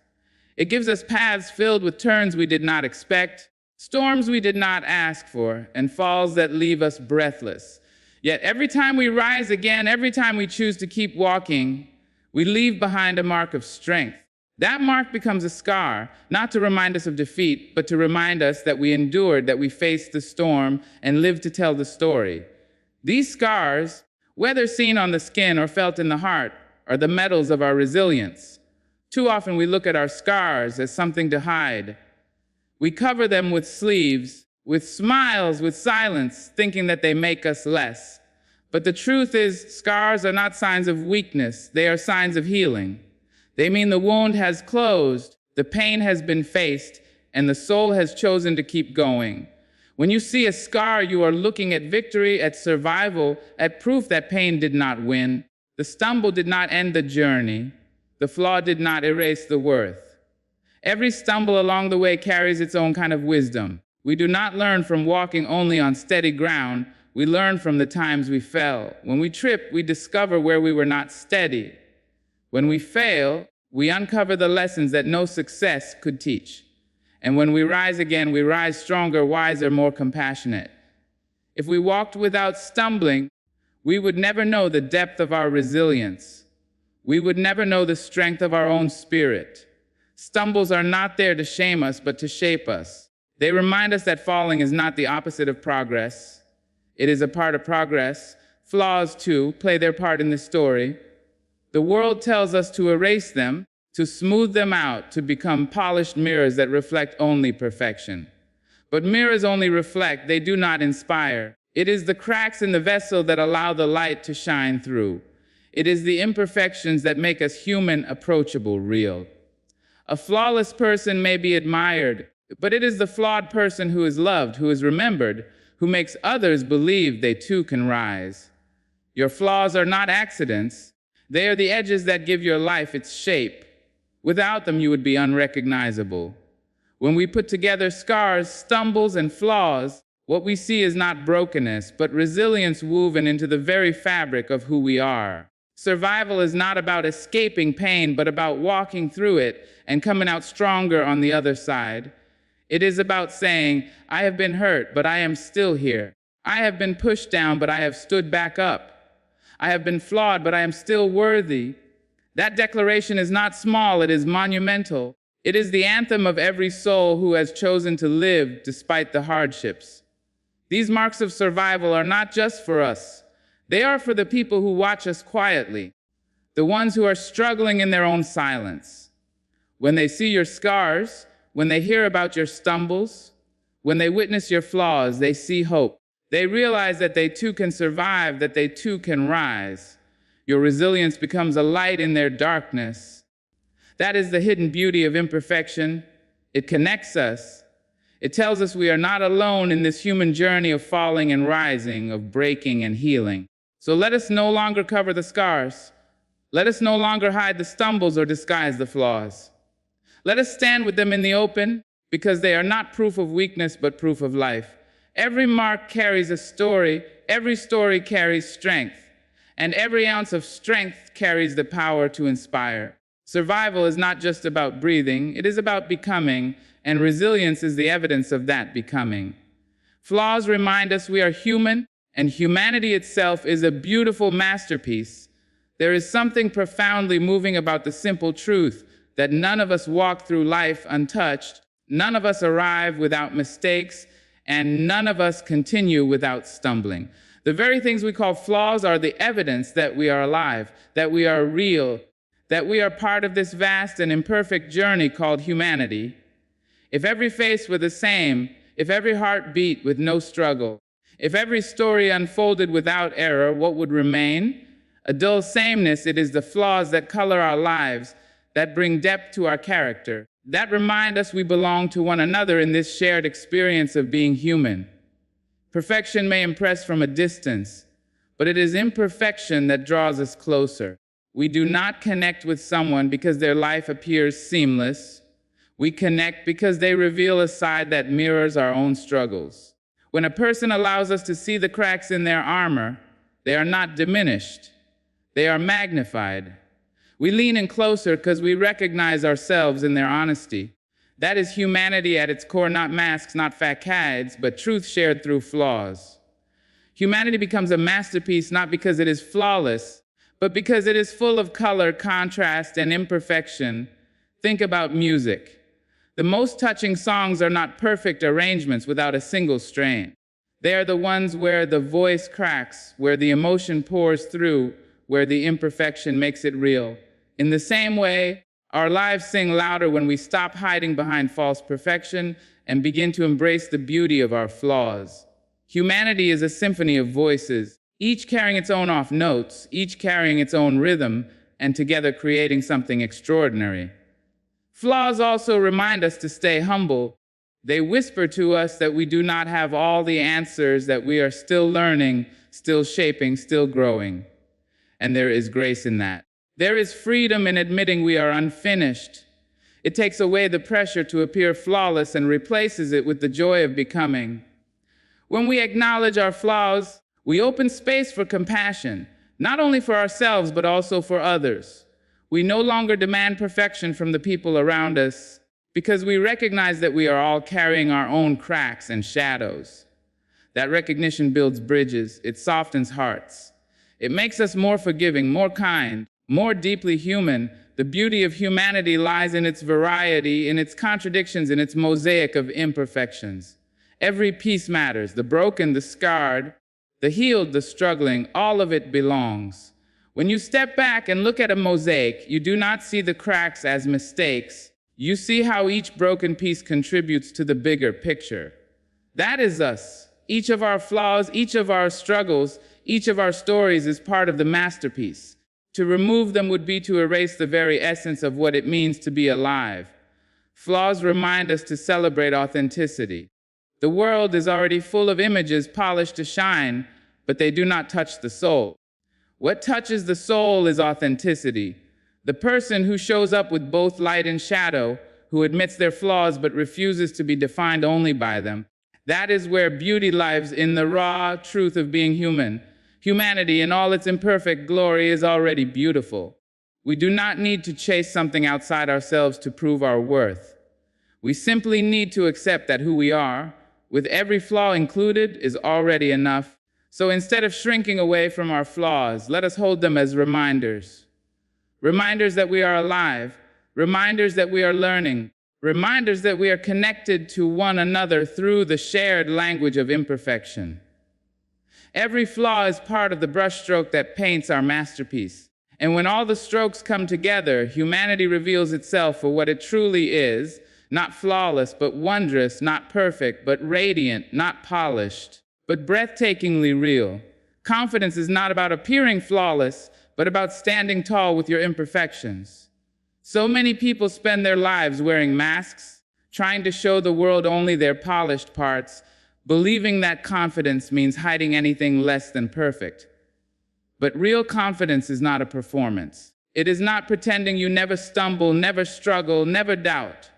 It gives us paths filled with turns we did not expect, storms we did not ask for, and falls that leave us breathless. Yet every time we rise again, every time we choose to keep walking, we leave behind a mark of strength. That mark becomes a scar, not to remind us of defeat, but to remind us that we endured, that we faced the storm, and lived to tell the story. These scars, whether seen on the skin or felt in the heart, are the medals of our resilience. Too often we look at our scars as something to hide. We cover them with sleeves, with smiles, with silence, thinking that they make us less. But the truth is, scars are not signs of weakness, they are signs of healing. They mean the wound has closed, the pain has been faced, and the soul has chosen to keep going. When you see a scar, you are looking at victory, at survival, at proof that pain did not win. The stumble did not end the journey. The flaw did not erase the worth. Every stumble along the way carries its own kind of wisdom. We do not learn from walking only on steady ground. We learn from the times we fell. When we trip, we discover where we were not steady. When we fail, we uncover the lessons that no success could teach. And when we rise again, we rise stronger, wiser, more compassionate. If we walked without stumbling, we would never know the depth of our resilience. We would never know the strength of our own spirit. Stumbles are not there to shame us, but to shape us. They remind us that falling is not the opposite of progress. It is a part of progress. Flaws, too, play their part in this story. The world tells us to erase them, to smooth them out, to become polished mirrors that reflect only perfection. But mirrors only reflect, they do not inspire. It is the cracks in the vessel that allow the light to shine through. It is the imperfections that make us human, approachable, real. A flawless person may be admired, but it is the flawed person who is loved, who is remembered, who makes others believe they too can rise. Your flaws are not accidents. They are the edges that give your life its shape. Without them, you would be unrecognizable. When we put together scars, stumbles, and flaws, what we see is not brokenness, but resilience woven into the very fabric of who we are. Survival is not about escaping pain, but about walking through it and coming out stronger on the other side. It is about saying, I have been hurt, but I am still here. I have been pushed down, but I have stood back up. I have been flawed, but I am still worthy. That declaration is not small, it is monumental. It is the anthem of every soul who has chosen to live despite the hardships. These marks of survival are not just for us. They are for the people who watch us quietly, the ones who are struggling in their own silence. When they see your scars, when they hear about your stumbles, when they witness your flaws, they see hope. They realize that they too can survive, that they too can rise. Your resilience becomes a light in their darkness. That is the hidden beauty of imperfection. It connects us. It tells us we are not alone in this human journey of falling and rising, of breaking and healing. So let us no longer cover the scars. Let us no longer hide the stumbles or disguise the flaws. Let us stand with them in the open, because they are not proof of weakness, but proof of life. Every mark carries a story. Every story carries strength. And every ounce of strength carries the power to inspire. Survival is not just about breathing, it is about becoming, and resilience is the evidence of that becoming. Flaws remind us we are human, and humanity itself is a beautiful masterpiece. There is something profoundly moving about the simple truth that none of us walk through life untouched, none of us arrive without mistakes, and none of us continue without stumbling. The very things we call flaws are the evidence that we are alive, that we are real, that we are part of this vast and imperfect journey called humanity. If every face were the same, if every heart beat with no struggle, if every story unfolded without error, what would remain? A dull sameness. It is the flaws that color our lives, that bring depth to our character, that remind us we belong to one another in this shared experience of being human. Perfection may impress from a distance, but it is imperfection that draws us closer. We do not connect with someone because their life appears seamless. We connect because they reveal a side that mirrors our own struggles. When a person allows us to see the cracks in their armor, they are not diminished. They are magnified. We lean in closer because we recognize ourselves in their honesty. That is humanity at its core, not masks, not facades, but truth shared through flaws. Humanity becomes a masterpiece not because it is flawless, but because it is full of color, contrast, and imperfection. Think about music. The most touching songs are not perfect arrangements without a single strain. They are the ones where the voice cracks, where the emotion pours through, where the imperfection makes it real. In the same way, our lives sing louder when we stop hiding behind false perfection and begin to embrace the beauty of our flaws. Humanity is a symphony of voices, each carrying its own off notes, each carrying its own rhythm, and together creating something extraordinary. Flaws also remind us to stay humble. They whisper to us that we do not have all the answers, that we are still learning, still shaping, still growing. And there is grace in that. There is freedom in admitting we are unfinished. It takes away the pressure to appear flawless and replaces it with the joy of becoming. When we acknowledge our flaws, we open space for compassion, not only for ourselves, but also for others. We no longer demand perfection from the people around us because we recognize that we are all carrying our own cracks and shadows. That recognition builds bridges. It softens hearts. It makes us more forgiving, more kind, more deeply human. The beauty of humanity lies in its variety, in its contradictions, in its mosaic of imperfections. Every piece matters, the broken, the scarred, the healed, the struggling, all of it belongs. When you step back and look at a mosaic, you do not see the cracks as mistakes. You see how each broken piece contributes to the bigger picture. That is us. Each of our flaws, each of our struggles, each of our stories is part of the masterpiece. To remove them would be to erase the very essence of what it means to be alive. Flaws remind us to celebrate authenticity. The world is already full of images polished to shine, but they do not touch the soul. What touches the soul is authenticity. The person who shows up with both light and shadow, who admits their flaws but refuses to be defined only by them. That is where beauty lives, in the raw truth of being human. Humanity in all its imperfect glory is already beautiful. We do not need to chase something outside ourselves to prove our worth. We simply need to accept that who we are, with every flaw included, is already enough. So instead of shrinking away from our flaws, let us hold them as reminders. Reminders that we are alive, reminders that we are learning, reminders that we are connected to one another through the shared language of imperfection. Every flaw is part of the brushstroke that paints our masterpiece. And when all the strokes come together, humanity reveals itself for what it truly is, not flawless, but wondrous, not perfect, but radiant, not polished, but breathtakingly real. Confidence is not about appearing flawless, but about standing tall with your imperfections. So many people spend their lives wearing masks, trying to show the world only their polished parts, believing that confidence means hiding anything less than perfect. But real confidence is not a performance. It is not pretending you never stumble, never struggle, never doubt.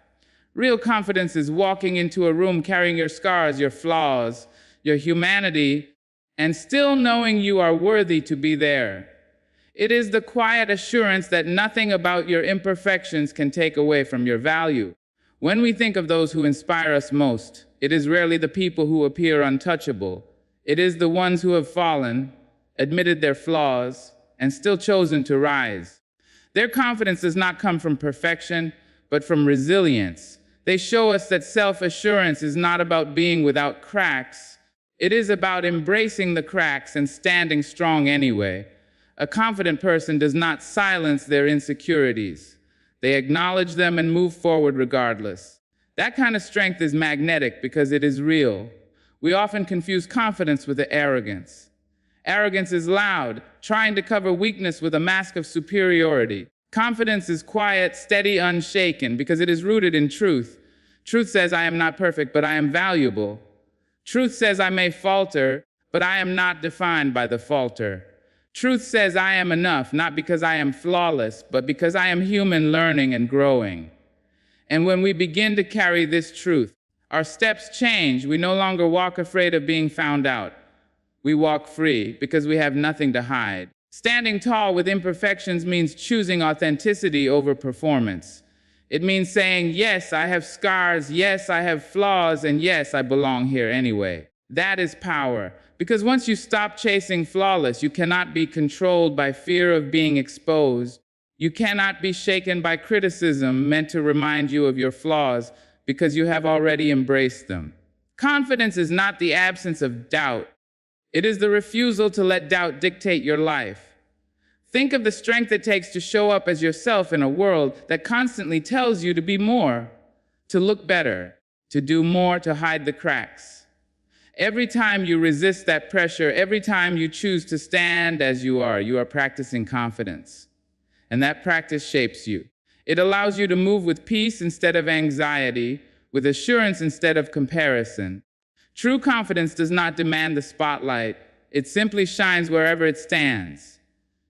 Real confidence is walking into a room carrying your scars, your flaws, your humanity, and still knowing you are worthy to be there. It is the quiet assurance that nothing about your imperfections can take away from your value. When we think of those who inspire us most, it is rarely the people who appear untouchable. It is the ones who have fallen, admitted their flaws, and still chosen to rise. Their confidence does not come from perfection, but from resilience. They show us that self-assurance is not about being without cracks. It is about embracing the cracks and standing strong anyway. A confident person does not silence their insecurities. They acknowledge them and move forward regardless. That kind of strength is magnetic because it is real. We often confuse confidence with arrogance. Arrogance is loud, trying to cover weakness with a mask of superiority. Confidence is quiet, steady, unshaken, because it is rooted in truth. Truth says, I am not perfect, but I am valuable. Truth says, I may falter, but I am not defined by the falter. Truth says, I am enough, not because I am flawless, but because I am human, learning and growing. And when we begin to carry this truth, our steps change. We no longer walk afraid of being found out. We walk free because we have nothing to hide. Standing tall with imperfections means choosing authenticity over performance. It means saying, yes, I have scars, yes, I have flaws, and yes, I belong here anyway. That is power. Because once you stop chasing flawless, you cannot be controlled by fear of being exposed. You cannot be shaken by criticism meant to remind you of your flaws because you have already embraced them. Confidence is not the absence of doubt. It is the refusal to let doubt dictate your life. Think of the strength it takes to show up as yourself in a world that constantly tells you to be more, to look better, to do more, to hide the cracks. Every time you resist that pressure, every time you choose to stand as you are practicing confidence. And that practice shapes you. It allows you to move with peace instead of anxiety, with assurance instead of comparison. True confidence does not demand the spotlight. It simply shines wherever it stands.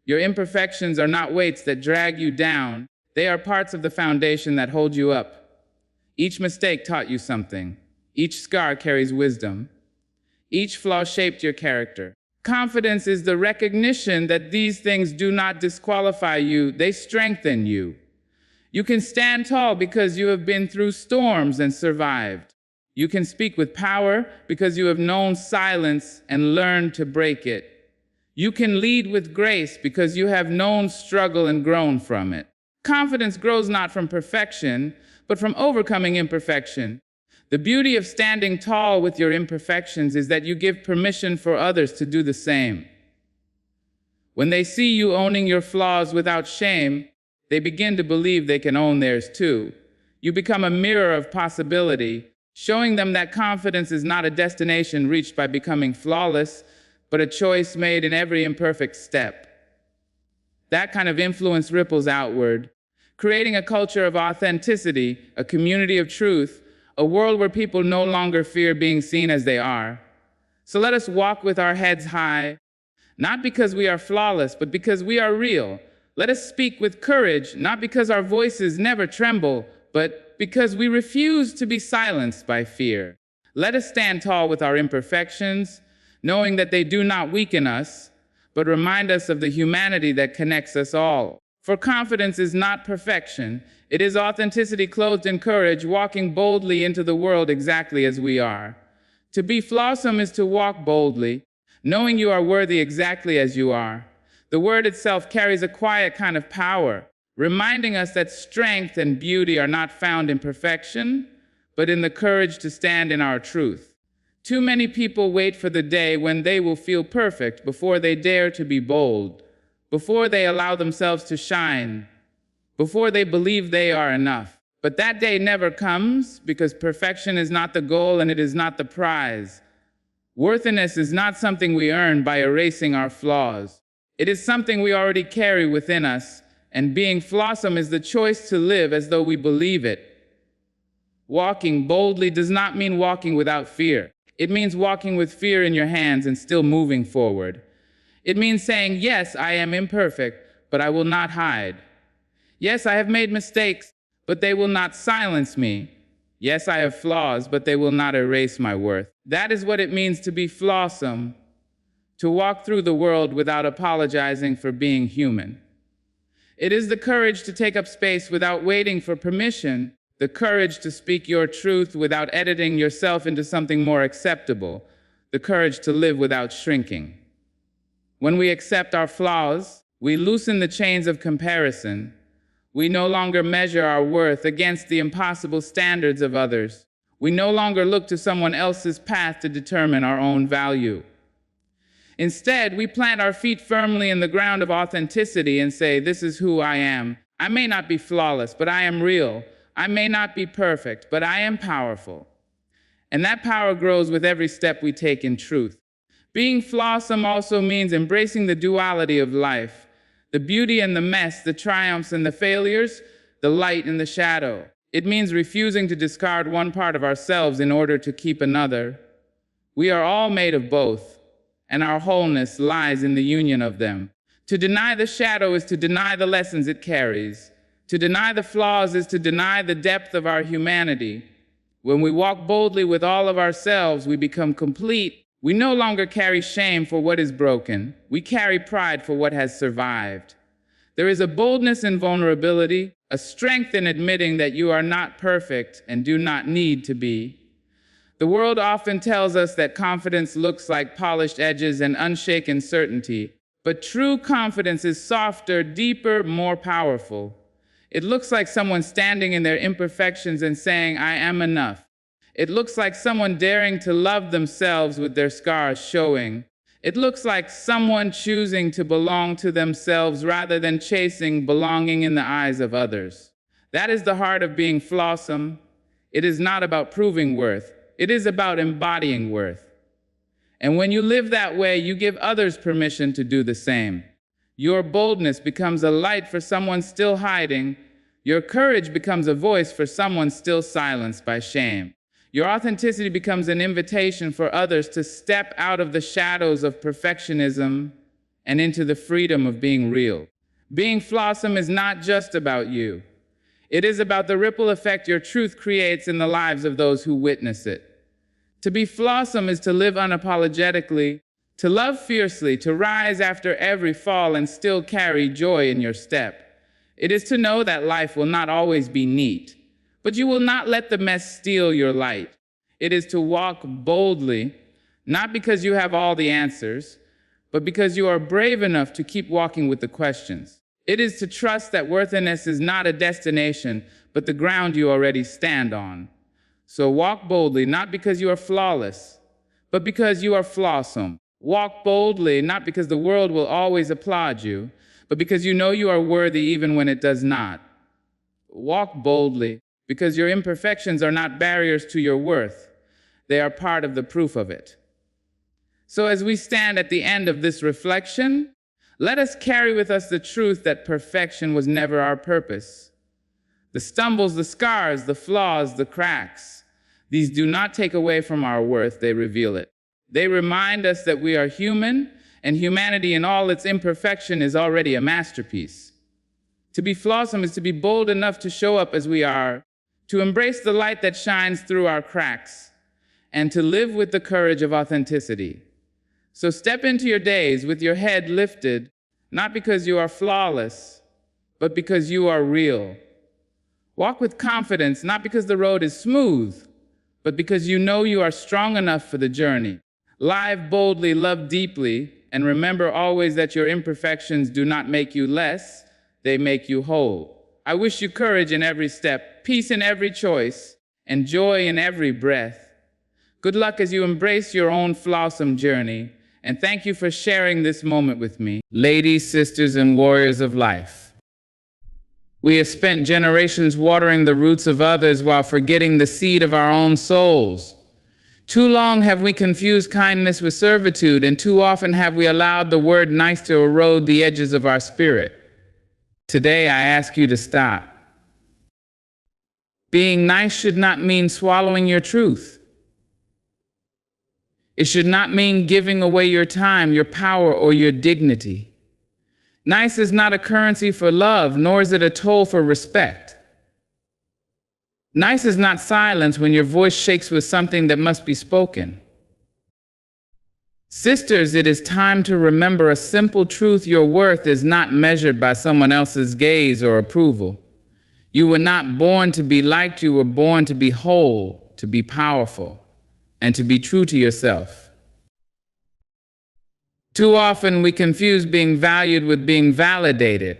Your imperfections are not weights that drag you down. They are parts of the foundation that hold you up. Each mistake taught you something. Each scar carries wisdom. Each flaw shaped your character. Confidence is the recognition that these things do not disqualify you, they strengthen you. You can stand tall because you have been through storms and survived. You can speak with power because you have known silence and learned to break it. You can lead with grace because you have known struggle and grown from it. Confidence grows not from perfection, but from overcoming imperfection. The beauty of standing tall with your imperfections is that you give permission for others to do the same. When they see you owning your flaws without shame, they begin to believe they can own theirs too. You become a mirror of possibility, showing them that confidence is not a destination reached by becoming flawless, but a choice made in every imperfect step. That kind of influence ripples outward, creating a culture of authenticity, a community of truth, a world where people no longer fear being seen as they are. So let us walk with our heads high, not because we are flawless, but because we are real. Let us speak with courage, not because our voices never tremble, but because we refuse to be silenced by fear. Let us stand tall with our imperfections, knowing that they do not weaken us, but remind us of the humanity that connects us all. For confidence is not perfection. It is authenticity clothed in courage, walking boldly into the world exactly as we are. To be flawsome is to walk boldly, knowing you are worthy exactly as you are. The word itself carries a quiet kind of power, reminding us that strength and beauty are not found in perfection, but in the courage to stand in our truth. Too many people wait for the day when they will feel perfect before they dare to be bold, before they allow themselves to shine, before they believe they are enough. But that day never comes because perfection is not the goal and it is not the prize. Worthiness is not something we earn by erasing our flaws. It is something we already carry within us, and being flawsome is the choice to live as though we believe it. Walking boldly does not mean walking without fear. It means walking with fear in your hands and still moving forward. It means saying, yes, I am imperfect, but I will not hide. Yes, I have made mistakes, but they will not silence me. Yes, I have flaws, but they will not erase my worth. That is what it means to be flawsome. to walk through the world without apologizing for being human. It is the courage to take up space without waiting for permission, the courage to speak your truth without editing yourself into something more acceptable, the courage to live without shrinking. When we accept our flaws, we loosen the chains of comparison. We no longer measure our worth against the impossible standards of others. We no longer look to someone else's path to determine our own value. Instead, we plant our feet firmly in the ground of authenticity and say, this is who I am. I may not be flawless, but I am real. I may not be perfect, but I am powerful. And that power grows with every step we take in truth. Being flawsome also means embracing the duality of life, the beauty and the mess, the triumphs and the failures, the light and the shadow. It means refusing to discard one part of ourselves in order to keep another. We are all made of both, and our wholeness lies in the union of them. To deny the shadow is to deny the lessons it carries. To deny the flaws is to deny the depth of our humanity. When we walk boldly with all of ourselves, we become complete. We no longer carry shame for what is broken. We carry pride for what has survived. There is a boldness in vulnerability, a strength in admitting that you are not perfect and do not need to be. The world often tells us that confidence looks like polished edges and unshaken certainty, but true confidence is softer, deeper, more powerful. It looks like someone standing in their imperfections and saying, I am enough. It looks like someone daring to love themselves with their scars showing. It looks like someone choosing to belong to themselves rather than chasing belonging in the eyes of others. That is the heart of being flawsome. It is not about proving worth. It is about embodying worth. And when you live that way, you give others permission to do the same. Your boldness becomes a light for someone still hiding. Your courage becomes a voice for someone still silenced by shame. Your authenticity becomes an invitation for others to step out of the shadows of perfectionism and into the freedom of being real. Being flawsome is not just about you. It is about the ripple effect your truth creates in the lives of those who witness it. To be flawsome is to live unapologetically, to love fiercely, to rise after every fall and still carry joy in your step. It is to know that life will not always be neat, but you will not let the mess steal your light. It is to walk boldly, not because you have all the answers, but because you are brave enough to keep walking with the questions. It is to trust that worthiness is not a destination, but the ground you already stand on. So walk boldly, not because you are flawless, but because you are flawsome. Walk boldly, not because the world will always applaud you, but because you know you are worthy even when it does not. Walk boldly, because your imperfections are not barriers to your worth. They are part of the proof of it. So as we stand at the end of this reflection, let us carry with us the truth that perfection was never our purpose. The stumbles, the scars, the flaws, the cracks, these do not take away from our worth, they reveal it. They remind us that we are human, and humanity in all its imperfection is already a masterpiece. To be flawsome is to be bold enough to show up as we are, to embrace the light that shines through our cracks, and to live with the courage of authenticity. So step into your days with your head lifted, not because you are flawless, but because you are real. Walk with confidence, not because the road is smooth, but because you know you are strong enough for the journey. Live boldly, love deeply, and remember always that your imperfections do not make you less, they make you whole. I wish you courage in every step, peace in every choice, and joy in every breath. Good luck as you embrace your own flawsome journey, and thank you for sharing this moment with me. Ladies, sisters, and warriors of life. We have spent generations watering the roots of others while forgetting the seed of our own souls. Too long have we confused kindness with servitude, and too often have we allowed the word nice to erode the edges of our spirit. Today, I ask you to stop. Being nice should not mean swallowing your truth. It should not mean giving away your time, your power, or your dignity. Nice is not a currency for love, nor is it a toll for respect. Nice is not silence when your voice shakes with something that must be spoken. Sisters, it is time to remember a simple truth: your worth is not measured by someone else's gaze or approval. You were not born to be liked, you were born to be whole, to be powerful, and to be true to yourself. Too often we confuse being valued with being validated.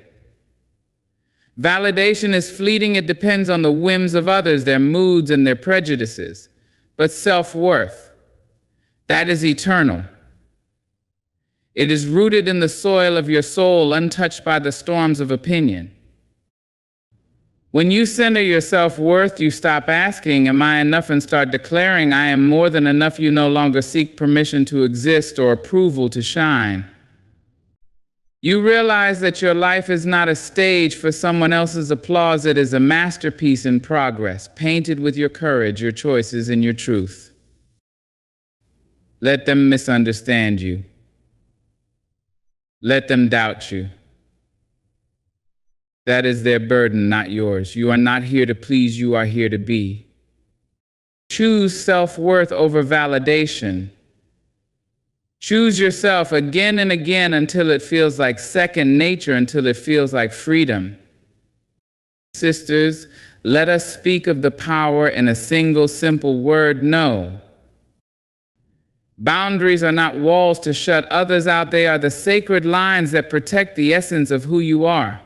Validation is fleeting, it depends on the whims of others, their moods and their prejudices. But self-worth, that is eternal. It is rooted in the soil of your soul, untouched by the storms of opinion. When you center your self-worth, you stop asking, am I enough, and start declaring, I am more than enough. You no longer seek permission to exist or approval to shine. You realize that your life is not a stage for someone else's applause. It is a masterpiece in progress, painted with your courage, your choices, and your truth. Let them misunderstand you. Let them doubt you. That is their burden, not yours. You are not here to please, you are here to be. Choose self-worth over validation. Choose yourself again and again until it feels like second nature, until it feels like freedom. Sisters, let us speak of the power in a single simple word: no. Boundaries are not walls to shut others out. They are the sacred lines that protect the essence of who you are.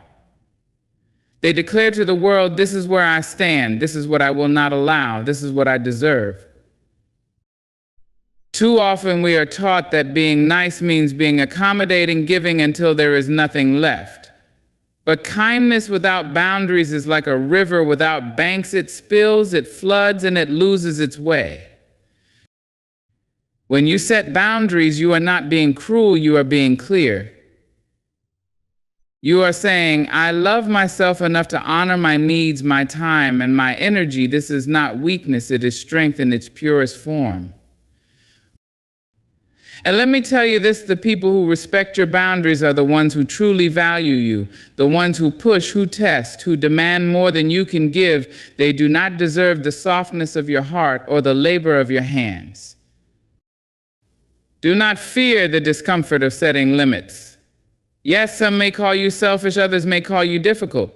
They declare to the world, this is where I stand, this is what I will not allow, this is what I deserve. Too often we are taught that being nice means being accommodating, giving until there is nothing left. But kindness without boundaries is like a river without banks. It spills, it floods, and it loses its way. When you set boundaries, you are not being cruel, you are being clear. You are saying, I love myself enough to honor my needs, my time, and my energy. This is not weakness, it is strength in its purest form. And let me tell you this, the people who respect your boundaries are the ones who truly value you, the ones who push, who test, who demand more than you can give. They do not deserve the softness of your heart or the labor of your hands. Do not fear the discomfort of setting limits. Yes, some may call you selfish, others may call you difficult.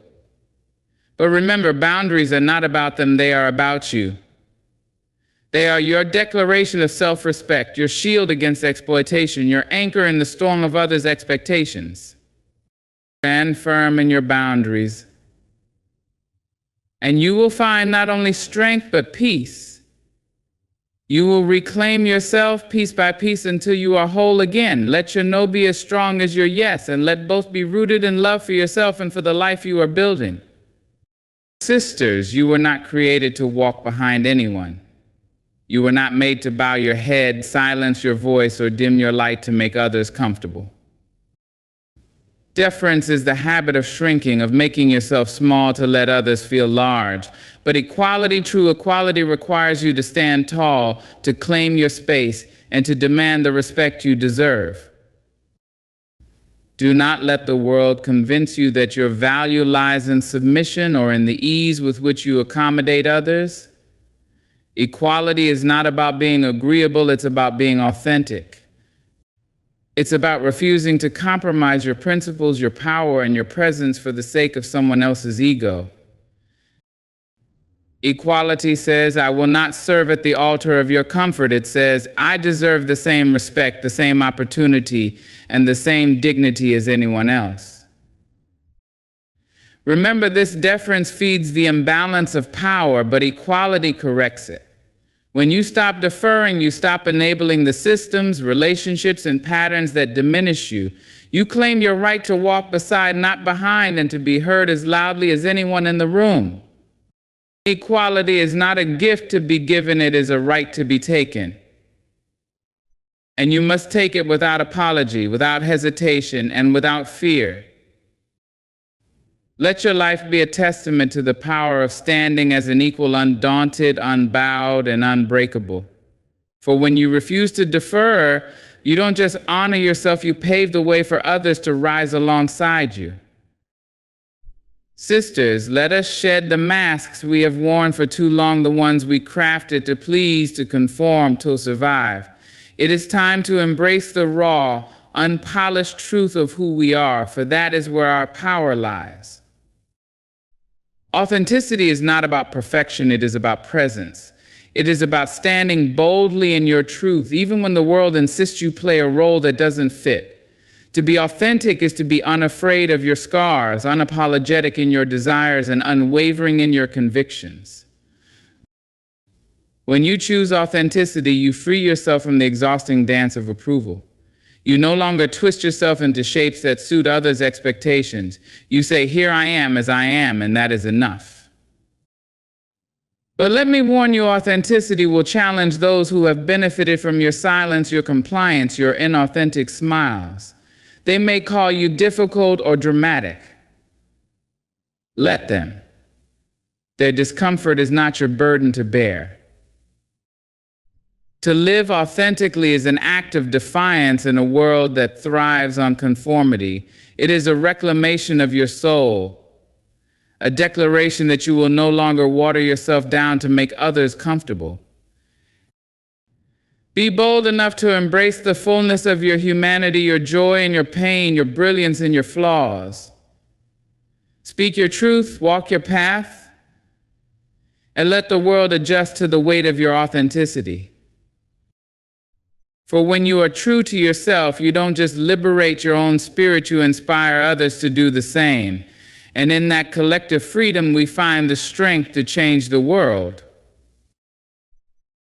But remember, boundaries are not about them, they are about you. They are your declaration of self-respect, your shield against exploitation, your anchor in the storm of others' expectations. Stand firm in your boundaries, and you will find not only strength but peace. You will reclaim yourself piece by piece until you are whole again. Let your no be as strong as your yes, and let both be rooted in love for yourself and for the life you are building. Sisters, you were not created to walk behind anyone. You were not made to bow your head, silence your voice, or dim your light to make others comfortable. Deference is the habit of shrinking, of making yourself small to let others feel large. But equality, true equality, requires you to stand tall, to claim your space, and to demand the respect you deserve. Do not let the world convince you that your value lies in submission or in the ease with which you accommodate others. Equality is not about being agreeable, it's about being authentic. It's about refusing to compromise your principles, your power, and your presence for the sake of someone else's ego. Equality says, I will not serve at the altar of your comfort. It says, I deserve the same respect, the same opportunity, and the same dignity as anyone else. Remember, this deference feeds the imbalance of power, but equality corrects it. When you stop deferring, you stop enabling the systems, relationships, and patterns that diminish you. You claim your right to walk beside, not behind, and to be heard as loudly as anyone in the room. Equality is not a gift to be given, it is a right to be taken. And you must take it without apology, without hesitation, and without fear. Let your life be a testament to the power of standing as an equal, undaunted, unbowed, and unbreakable. For when you refuse to defer, you don't just honor yourself, you pave the way for others to rise alongside you. Sisters, let us shed the masks we have worn for too long, the ones we crafted to please, to conform, to survive. It is time to embrace the raw, unpolished truth of who we are, for that is where our power lies. Authenticity is not about perfection, it is about presence. It is about standing boldly in your truth, even when the world insists you play a role that doesn't fit. To be authentic is to be unafraid of your scars, unapologetic in your desires, and unwavering in your convictions. When you choose authenticity, you free yourself from the exhausting dance of approval. You no longer twist yourself into shapes that suit others' expectations. You say, "Here I am as I am," and that is enough. But let me warn you, authenticity will challenge those who have benefited from your silence, your compliance, your inauthentic smiles. They may call you difficult or dramatic. Let them. Their discomfort is not your burden to bear. To live authentically is an act of defiance in a world that thrives on conformity. It is a reclamation of your soul, a declaration that you will no longer water yourself down to make others comfortable. Be bold enough to embrace the fullness of your humanity, your joy and your pain, your brilliance and your flaws. Speak your truth, walk your path, and let the world adjust to the weight of your authenticity. For when you are true to yourself, you don't just liberate your own spirit, you inspire others to do the same. And in that collective freedom, we find the strength to change the world.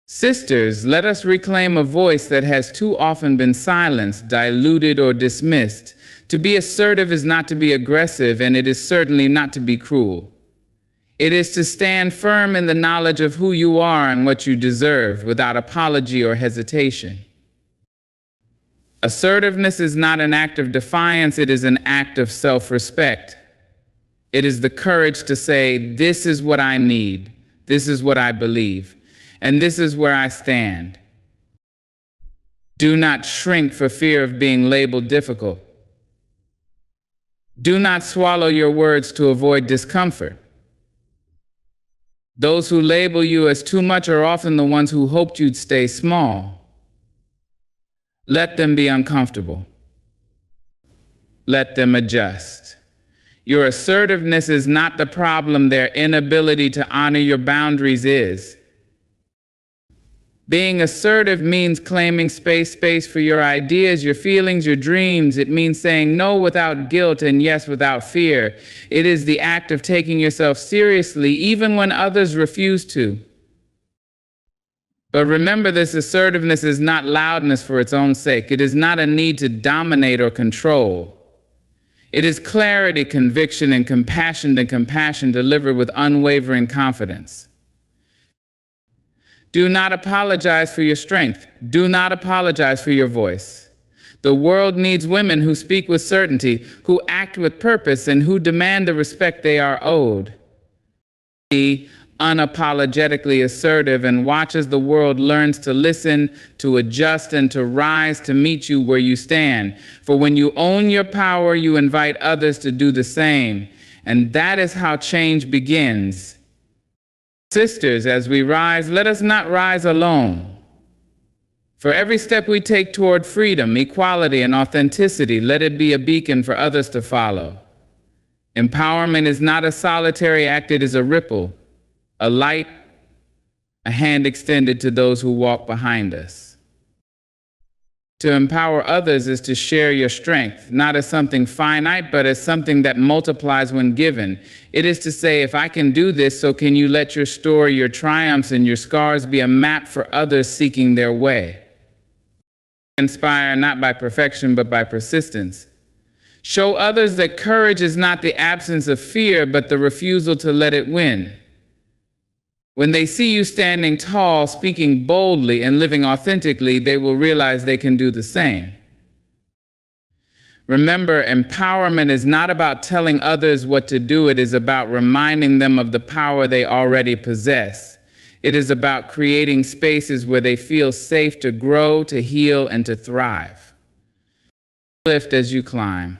Sisters, let us reclaim a voice that has too often been silenced, diluted, or dismissed. To be assertive is not to be aggressive, and it is certainly not to be cruel. It is to stand firm in the knowledge of who you are and what you deserve, without apology or hesitation. Assertiveness is not an act of defiance, it is an act of self-respect. It is the courage to say, "This is what I need, this is what I believe, and this is where I stand." Do not shrink for fear of being labeled difficult. Do not swallow your words to avoid discomfort. Those who label you as too much are often the ones who hoped you'd stay small. Let them be uncomfortable. Let them adjust. Your assertiveness is not the problem, their inability to honor your boundaries is. Being assertive means claiming space for your ideas, your feelings, your dreams. It means saying no without guilt and yes without fear. It is the act of taking yourself seriously even when others refuse to. But remember, this assertiveness is not loudness for its own sake. It is not a need to dominate or control. It is clarity, conviction, and compassion delivered with unwavering confidence. Do not apologize for your strength. Do not apologize for your voice. The world needs women who speak with certainty, who act with purpose, and who demand the respect they are owed. Be unapologetically assertive and watch as the world learns to listen, to adjust, and to rise to meet you where you stand. For when you own your power, you invite others to do the same. And that is how change begins. Sisters, as we rise, let us not rise alone. For every step we take toward freedom, equality, and authenticity, let it be a beacon for others to follow. Empowerment is not a solitary act, it is a ripple, a light, a hand extended to those who walk behind us. To empower others is to share your strength, not as something finite, but as something that multiplies when given. It is to say, if I can do this, so can you let your story, your triumphs, and your scars be a map for others seeking their way. Inspire not by perfection, but by persistence. Show others that courage is not the absence of fear, but the refusal to let it win. When they see you standing tall, speaking boldly, and living authentically, they will realize they can do the same. Remember, empowerment is not about telling others what to do. It is about reminding them of the power they already possess. It is about creating spaces where they feel safe to grow, to heal, and to thrive. Lift as you climb.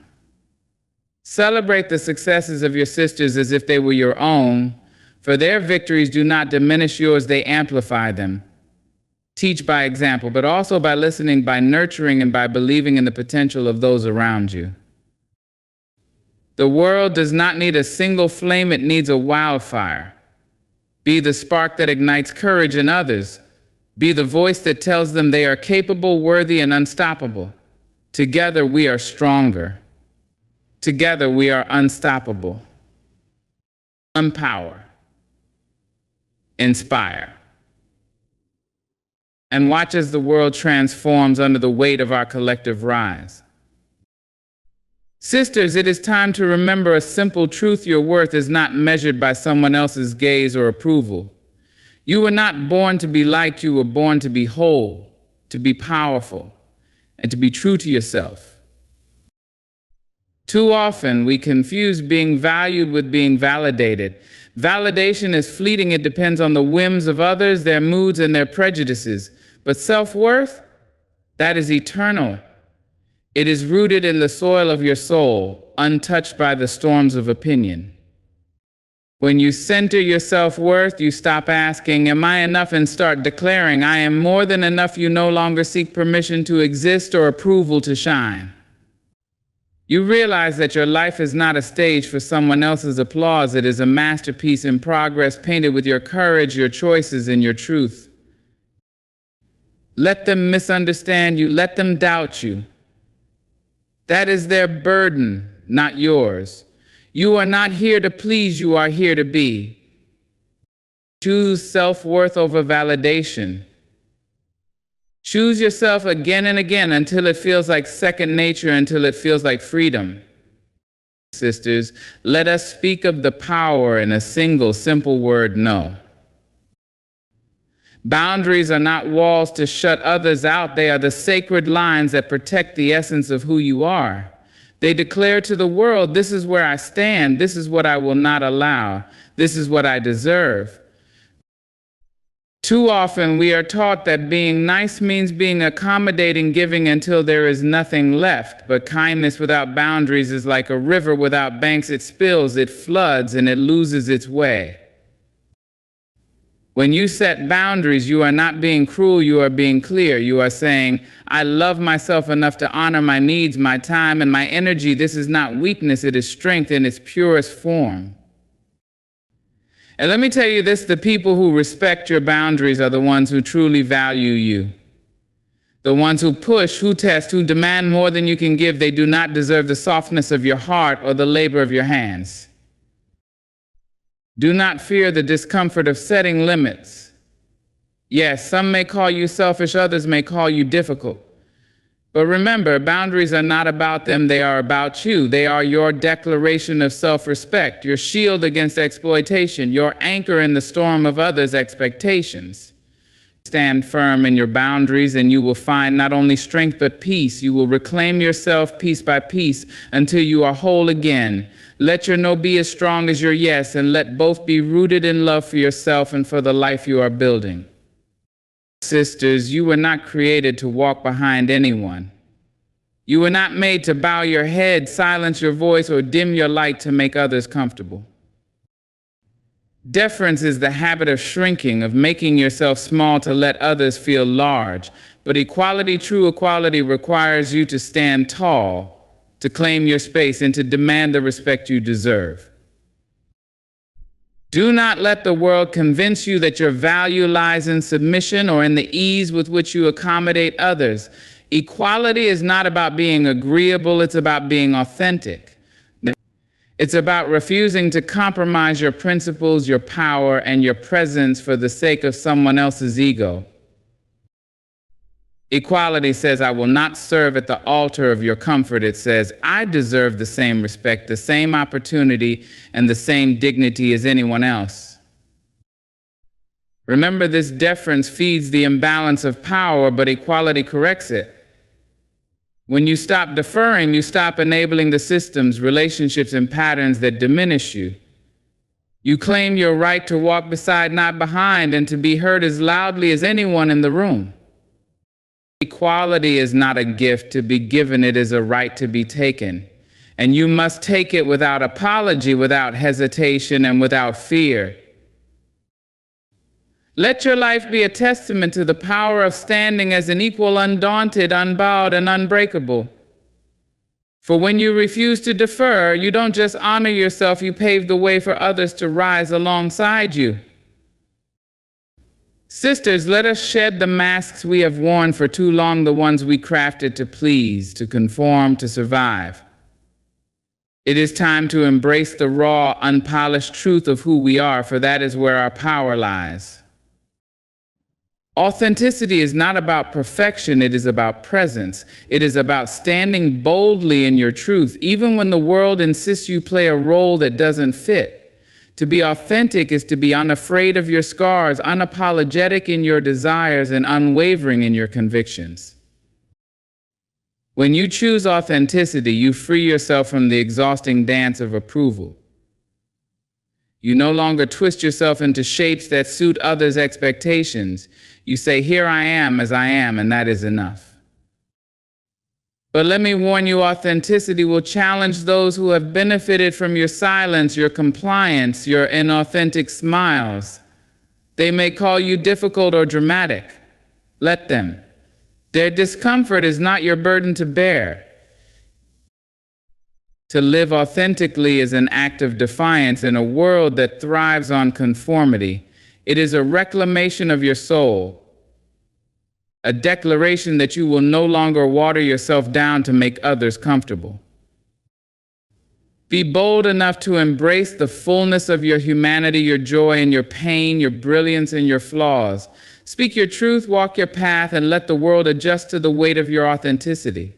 Celebrate the successes of your sisters as if they were your own. For their victories do not diminish yours, they amplify them. Teach by example, but also by listening, by nurturing, and by believing in the potential of those around you. The world does not need a single flame, it needs a wildfire. Be the spark that ignites courage in others. Be the voice that tells them they are capable, worthy, and unstoppable. Together we are stronger. Together we are unstoppable. Empower. Inspire. And watch as the world transforms under the weight of our collective rise. Sisters, it is time to remember a simple truth: your worth is not measured by someone else's gaze or approval. You were not born to be liked, you were born to be whole, to be powerful, and to be true to yourself. Too often, we confuse being valued with being validated. Validation is fleeting, it depends on the whims of others, their moods, and their prejudices. But self-worth, that is eternal. It is rooted in the soil of your soul, untouched by the storms of opinion. When you center your self-worth, you stop asking, "Am I enough?" and start declaring, "I am more than enough." You no longer seek permission to exist or approval to shine. You realize that your life is not a stage for someone else's applause. It is a masterpiece in progress, painted with your courage, your choices, and your truth. Let them misunderstand you. Let them doubt you. That is their burden, not yours. You are not here to please, you are here to be. Choose self-worth over validation. Choose yourself again and again until it feels like second nature, until it feels like freedom. Sisters, let us speak of the power in a single, simple word: no. Boundaries are not walls to shut others out. They are the sacred lines that protect the essence of who you are. They declare to the world, this is where I stand, this is what I will not allow, this is what I deserve. Too often we are taught that being nice means being accommodating, giving until there is nothing left. But kindness without boundaries is like a river without banks. It spills, it floods, and it loses its way. When you set boundaries, you are not being cruel, you are being clear. You are saying, I love myself enough to honor my needs, my time, and my energy. This is not weakness, it is strength in its purest form. And let me tell you this, the people who respect your boundaries are the ones who truly value you. The ones who push, who test, who demand more than you can give. They do not deserve the softness of your heart or the labor of your hands. Do not fear the discomfort of setting limits. Yes, some may call you selfish, others may call you difficult. But remember, boundaries are not about them, they are about you. They are your declaration of self-respect, your shield against exploitation, your anchor in the storm of others' expectations. Stand firm in your boundaries and you will find not only strength but peace. You will reclaim yourself piece by piece until you are whole again. Let your no be as strong as your yes, and let both be rooted in love for yourself and for the life you are building. Sisters, you were not created to walk behind anyone. You were not made to bow your head, silence your voice, or dim your light to make others comfortable. Deference is the habit of shrinking, of making yourself small to let others feel large. But equality, true equality, requires you to stand tall, to claim your space, and to demand the respect you deserve. Do not let the world convince you that your value lies in submission or in the ease with which you accommodate others. Equality is not about being agreeable, it's about being authentic. It's about refusing to compromise your principles, your power, and your presence for the sake of someone else's ego. Equality says, I will not serve at the altar of your comfort. It says, I deserve the same respect, the same opportunity, and the same dignity as anyone else. Remember, this deference feeds the imbalance of power, but equality corrects it. When you stop deferring, you stop enabling the systems, relationships, and patterns that diminish you. You claim your right to walk beside, not behind, and to be heard as loudly as anyone in the room. Equality is not a gift to be given, it is a right to be taken. And you must take it without apology, without hesitation, and without fear. Let your life be a testament to the power of standing as an equal, undaunted, unbowed, and unbreakable. For when you refuse to defer, you don't just honor yourself, you pave the way for others to rise alongside you. Sisters, let us shed the masks we have worn for too long, the ones we crafted to please, to conform, to survive. It is time to embrace the raw, unpolished truth of who we are, for that is where our power lies. Authenticity is not about perfection, it is about presence. It is about standing boldly in your truth, even when the world insists you play a role that doesn't fit. To be authentic is to be unafraid of your scars, unapologetic in your desires, and unwavering in your convictions. When you choose authenticity, you free yourself from the exhausting dance of approval. You no longer twist yourself into shapes that suit others' expectations. You say, "Here I am as I am," and that is enough. But let me warn you, authenticity will challenge those who have benefited from your silence, your compliance, your inauthentic smiles. They may call you difficult or dramatic. Let them. Their discomfort is not your burden to bear. To live authentically is an act of defiance in a world that thrives on conformity. It is a reclamation of your soul, a declaration that you will no longer water yourself down to make others comfortable. Be bold enough to embrace the fullness of your humanity, your joy and your pain, your brilliance and your flaws. Speak your truth, walk your path, and let the world adjust to the weight of your authenticity.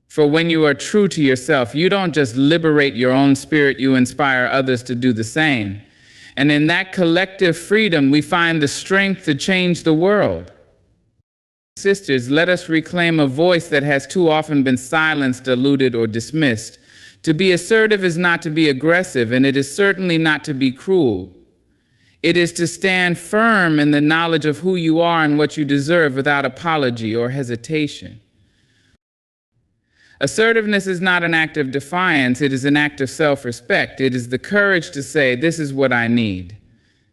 For when you are true to yourself, you don't just liberate your own spirit, you inspire others to do the same. And in that collective freedom, we find the strength to change the world. Sisters, let us reclaim a voice that has too often been silenced, diluted, or dismissed. To be assertive is not to be aggressive, and it is certainly not to be cruel. It is to stand firm in the knowledge of who you are and what you deserve without apology or hesitation. Assertiveness is not an act of defiance, it is an act of self-respect. It is the courage to say, "This is what I need,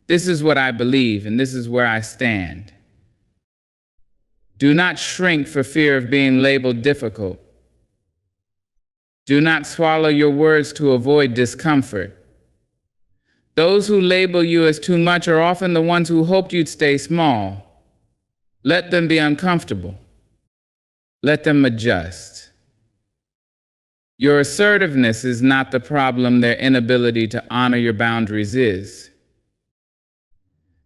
this is what I believe, and this is where I stand." Do not shrink for fear of being labeled difficult. Do not swallow your words to avoid discomfort. Those who label you as too much are often the ones who hoped you'd stay small. Let them be uncomfortable. Let them adjust. Your assertiveness is not the problem, their inability to honor your boundaries is.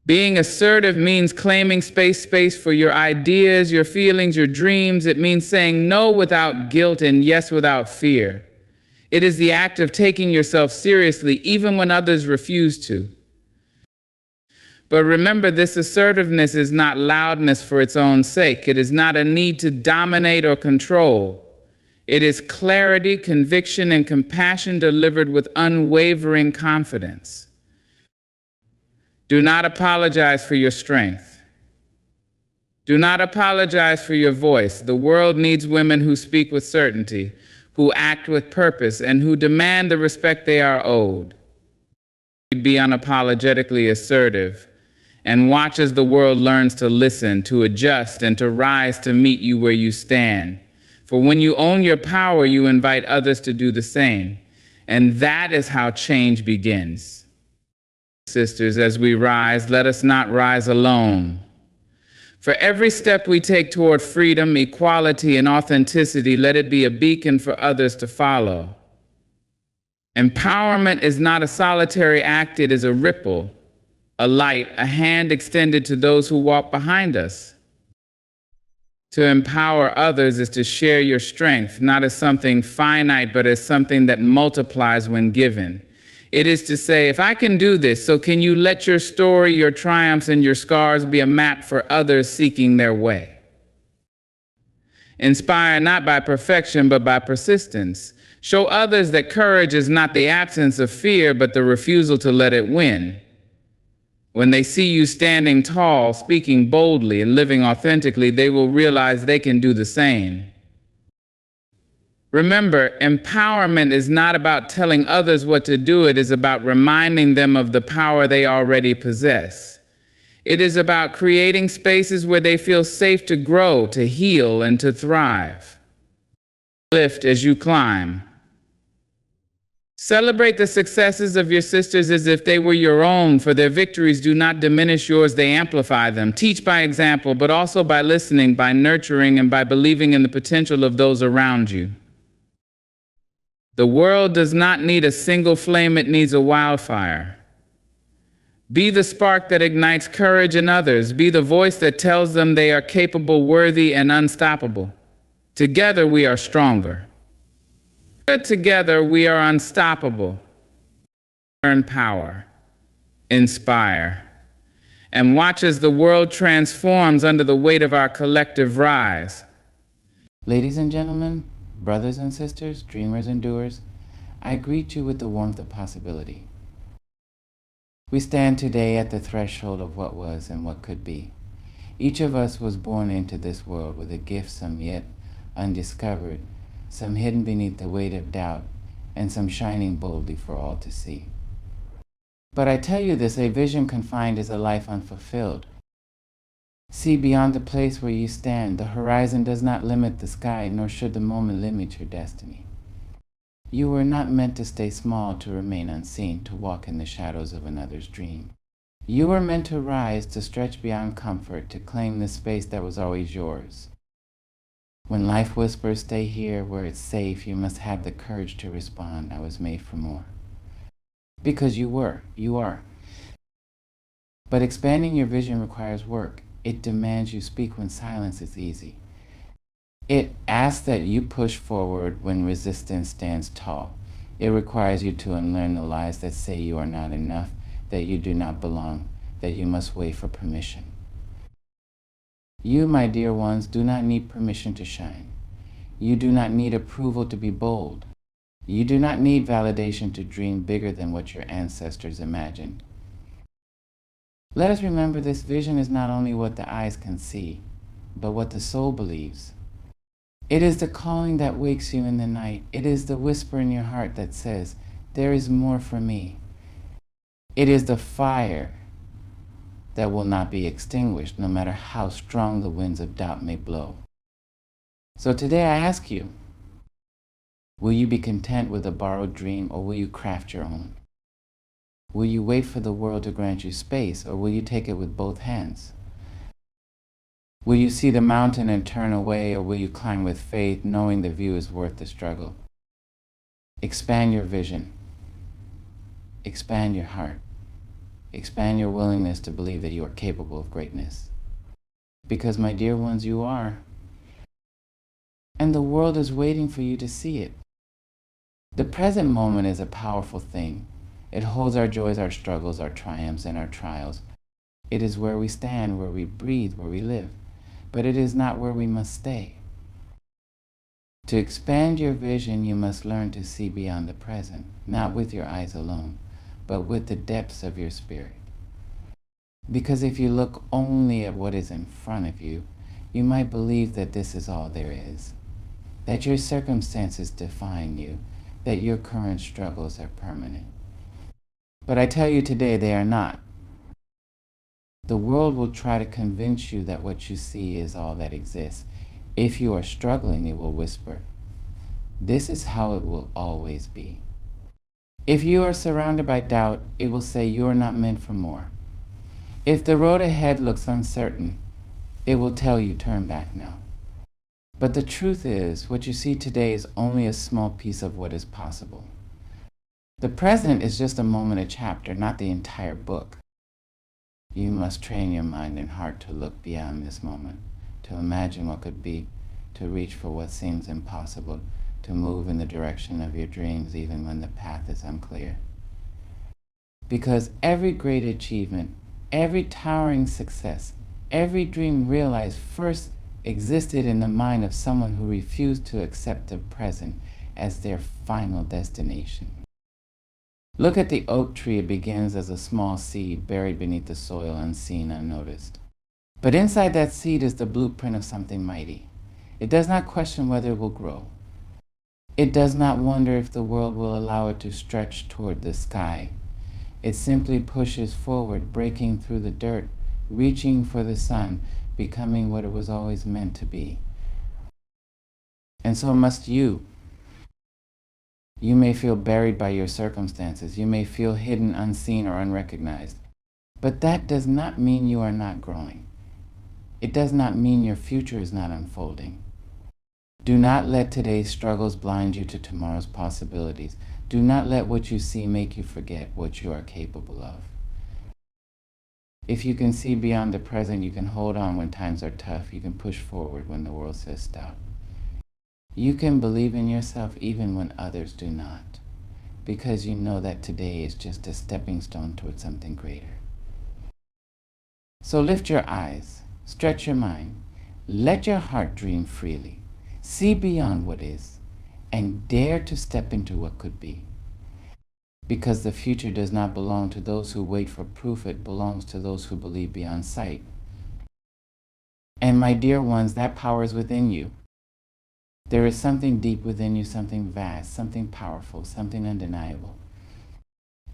Being assertive means claiming space for your ideas, your feelings, your dreams. It means saying no without guilt and yes without fear. It is the act of taking yourself seriously even when others refuse to. But remember, this assertiveness is not loudness for its own sake. It is not a need to dominate or control. It is clarity, conviction, and compassion delivered with unwavering confidence. Do not apologize for your strength. Do not apologize for your voice. The world needs women who speak with certainty, who act with purpose, and who demand the respect they are owed. Be unapologetically assertive, and watch as the world learns to listen, to adjust, and to rise to meet you where you stand. For when you own your power, you invite others to do the same. And that is how change begins. Sisters, as we rise, let us not rise alone. For every step we take toward freedom, equality, and authenticity, let it be a beacon for others to follow. Empowerment is not a solitary act, it is a ripple, a light, a hand extended to those who walk behind us. To empower others is to share your strength, not as something finite, but as something that multiplies when given. It is to say, if I can do this, so can you let your story, your triumphs, and your scars be a map for others seeking their way. Inspire not by perfection, but by persistence. Show others that courage is not the absence of fear, but the refusal to let it win. When they see you standing tall, speaking boldly, and living authentically, they will realize they can do the same. Remember, empowerment is not about telling others what to do, it is about reminding them of the power they already possess. It is about creating spaces where they feel safe to grow, to heal, and to thrive. Lift as you climb. Celebrate the successes of your sisters as if they were your own, for their victories do not diminish yours, they amplify them. Teach by example, but also by listening, by nurturing, and by believing in the potential of those around you. The world does not need a single flame, it needs a wildfire. Be the spark that ignites courage in others. Be the voice that tells them they are capable, worthy, and unstoppable. Together we are stronger. Together we are unstoppable. Earn power, inspire, and watch as the world transforms under the weight of our collective rise. Ladies and gentlemen, brothers and sisters, dreamers and doers, I greet you with the warmth of possibility. We stand today at the threshold of what was and what could be. Each of us was born into this world with a gift, some yet undiscovered, some hidden beneath the weight of doubt, and some shining boldly for all to see. But I tell you this, a vision confined is a life unfulfilled. See beyond the place where you stand. The horizon does not limit the sky, nor should the moment limit your destiny. You were not meant to stay small, to remain unseen, to walk in the shadows of another's dream. You were meant to rise, to stretch beyond comfort, to claim the space that was always yours. When life whispers, stay here where it's safe, you must have the courage to respond, I was made for more. Because you are. But expanding your vision requires work. It demands you speak when silence is easy. It asks that you push forward when resistance stands tall. It requires you to unlearn the lies that say you are not enough, that you do not belong, that you must wait for permission. You, my dear ones, do not need permission to shine. You do not need approval to be bold. You do not need validation to dream bigger than what your ancestors imagined. Let us remember this vision is not only what the eyes can see, but what the soul believes. It is the calling that wakes you in the night. It is the whisper in your heart that says, there is more for me. It is the fire that will not be extinguished, no matter how strong the winds of doubt may blow. So today I ask you, will you be content with a borrowed dream, or will you craft your own? Will you wait for the world to grant you space, or will you take it with both hands? Will you see the mountain and turn away, or will you climb with faith, knowing the view is worth the struggle? Expand your vision. Expand your heart. Expand your willingness to believe that you are capable of greatness. Because, my dear ones, you are. And the world is waiting for you to see it. The present moment is a powerful thing. It holds our joys, our struggles, our triumphs, and our trials. It is where we stand, where we breathe, where we live. But it is not where we must stay. To expand your vision, you must learn to see beyond the present, not with your eyes alone, but with the depths of your spirit. Because if you look only at what is in front of you, you might believe that this is all there is, that your circumstances define you, that your current struggles are permanent. But I tell you today, they are not. The world will try to convince you that what you see is all that exists. If you are struggling, it will whisper, this is how it will always be. If you are surrounded by doubt, it will say you are not meant for more. If the road ahead looks uncertain, it will tell you turn back now. But the truth is, what you see today is only a small piece of what is possible. The present is just a moment, a chapter, not the entire book. You must train your mind and heart to look beyond this moment, to imagine what could be, to reach for what seems impossible, to move in the direction of your dreams even when the path is unclear. Because every great achievement, every towering success, every dream realized first existed in the mind of someone who refused to accept the present as their final destination. Look at the oak tree. It begins as a small seed buried beneath the soil, unseen, unnoticed. But inside that seed is the blueprint of something mighty. It does not question whether it will grow. It does not wonder if the world will allow it to stretch toward the sky. It simply pushes forward, breaking through the dirt, reaching for the sun, becoming what it was always meant to be. And so must you. You may feel buried by your circumstances. You may feel hidden, unseen, or unrecognized. But that does not mean you are not growing. It does not mean your future is not unfolding. Do not let today's struggles blind you to tomorrow's possibilities. Do not let what you see make you forget what you are capable of. If you can see beyond the present, you can hold on when times are tough. You can push forward when the world says stop. You can believe in yourself even when others do not, because you know that today is just a stepping stone towards something greater. So lift your eyes, stretch your mind, let your heart dream freely, see beyond what is, and dare to step into what could be. Because the future does not belong to those who wait for proof, it belongs to those who believe beyond sight. And my dear ones, that power is within you. There is something deep within you, something vast, something powerful, something undeniable.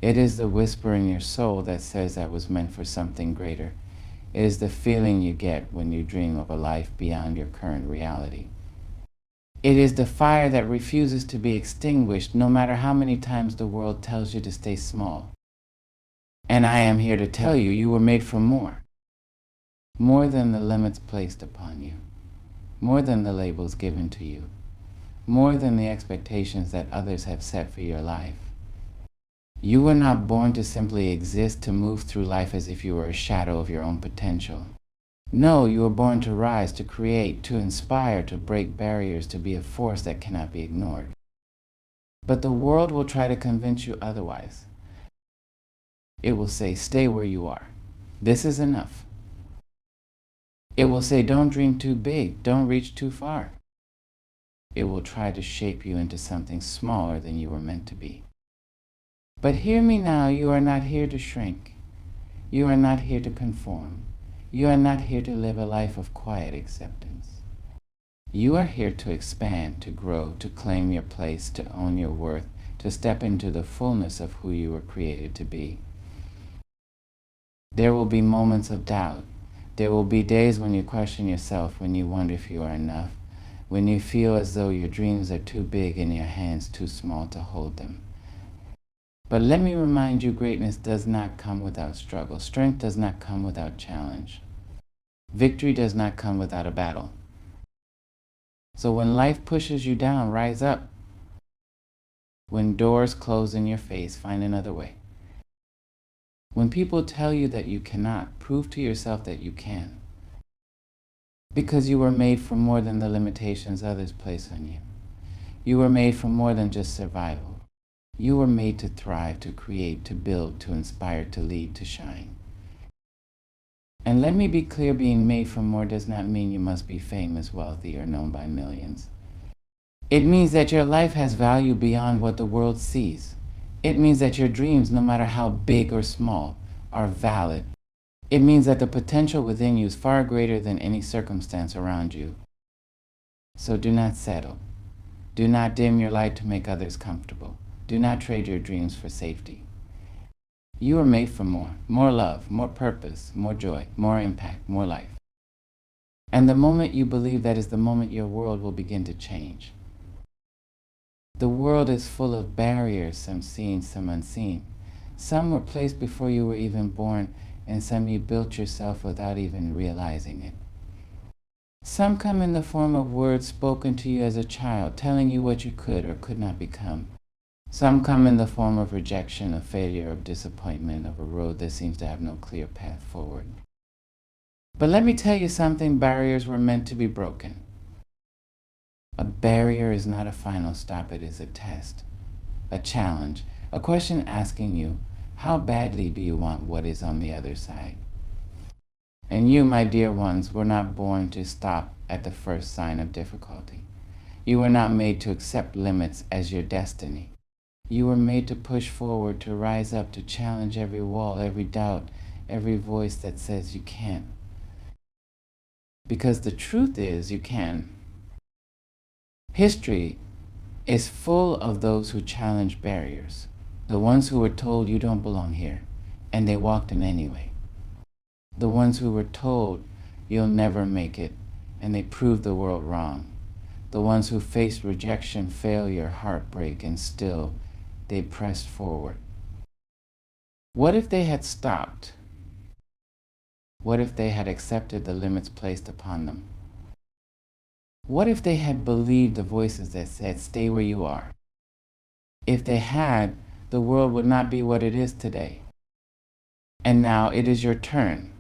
It is the whisper in your soul that says that was meant for something greater. It is the feeling you get when you dream of a life beyond your current reality. It is the fire that refuses to be extinguished no matter how many times the world tells you to stay small. And I am here to tell you, you were made for more. More than the limits placed upon you. More than the labels given to you. More than the expectations that others have set for your life. You were not born to simply exist, to move through life as if you were a shadow of your own potential. No, you were born to rise, to create, to inspire, to break barriers, to be a force that cannot be ignored. But the world will try to convince you otherwise. It will say, stay where you are. This is enough. It will say, don't dream too big, don't reach too far. It will try to shape you into something smaller than you were meant to be. But hear me now, you are not here to shrink. You are not here to conform. You are not here to live a life of quiet acceptance. You are here to expand, to grow, to claim your place, to own your worth, to step into the fullness of who you were created to be. There will be moments of doubt. There will be days when you question yourself, when you wonder if you are enough, when you feel as though your dreams are too big and your hands too small to hold them. But let me remind you, greatness does not come without struggle. Strength does not come without challenge. Victory does not come without a battle. So when life pushes you down, rise up. When doors close in your face, find another way. When people tell you that you cannot, prove to yourself that you can. Because you were made for more than the limitations others place on you. You were made for more than just survival. You were made to thrive, to create, to build, to inspire, to lead, to shine. And let me be clear, being made for more does not mean you must be famous, wealthy, or known by millions. It means that your life has value beyond what the world sees. It means that your dreams, no matter how big or small, are valid. It means that the potential within you is far greater than any circumstance around you. So do not settle. Do not dim your light to make others comfortable. Do not trade your dreams for safety. You are made for more love, more purpose, more joy, more impact, more life. And the moment you believe that is the moment your world will begin to change. The world is full of barriers, some seen, some unseen. Some were placed before you were even born, and some you built yourself without even realizing it. Some come in the form of words spoken to you as a child, telling you what you could or could not become. Some come in the form of rejection, of failure, of disappointment, of a road that seems to have no clear path forward. But let me tell you something, barriers were meant to be broken. A barrier is not a final stop, it is a test, a challenge, a question asking you, how badly do you want what is on the other side? And you, my dear ones, were not born to stop at the first sign of difficulty. You were not made to accept limits as your destiny. You were made to push forward, to rise up, to challenge every wall, every doubt, every voice that says you can't. Because the truth is, you can. History is full of those who challenge barriers, the ones who were told you don't belong here, and they walked in anyway. The ones who were told you'll never make it, and they proved the world wrong. The ones who faced rejection, failure, heartbreak, and still they pressed forward. What if they had stopped? What if they had accepted the limits placed upon them? What if they had believed the voices that said, stay where you are? If they had, the world would not be what it is today. And now it is your turn.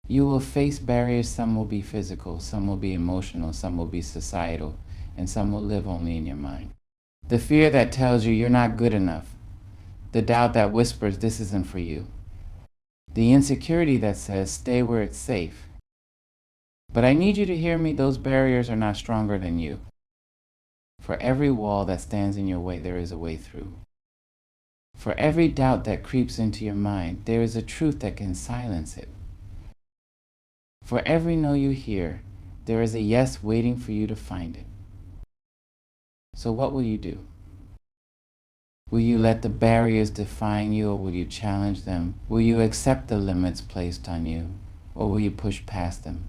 You will face barriers. Some will be physical, some will be emotional, some will be societal, and some will live only in your mind. The fear that tells you you're not good enough. The doubt that whispers this isn't for you. The insecurity that says stay where it's safe. But I need you to hear me, those barriers are not stronger than you. For every wall that stands in your way, there is a way through. For every doubt that creeps into your mind, there is a truth that can silence it. For every no you hear, there is a yes waiting for you to find it. So what will you do? Will you let the barriers define you, or will you challenge them? Will you accept the limits placed on you, or will you push past them?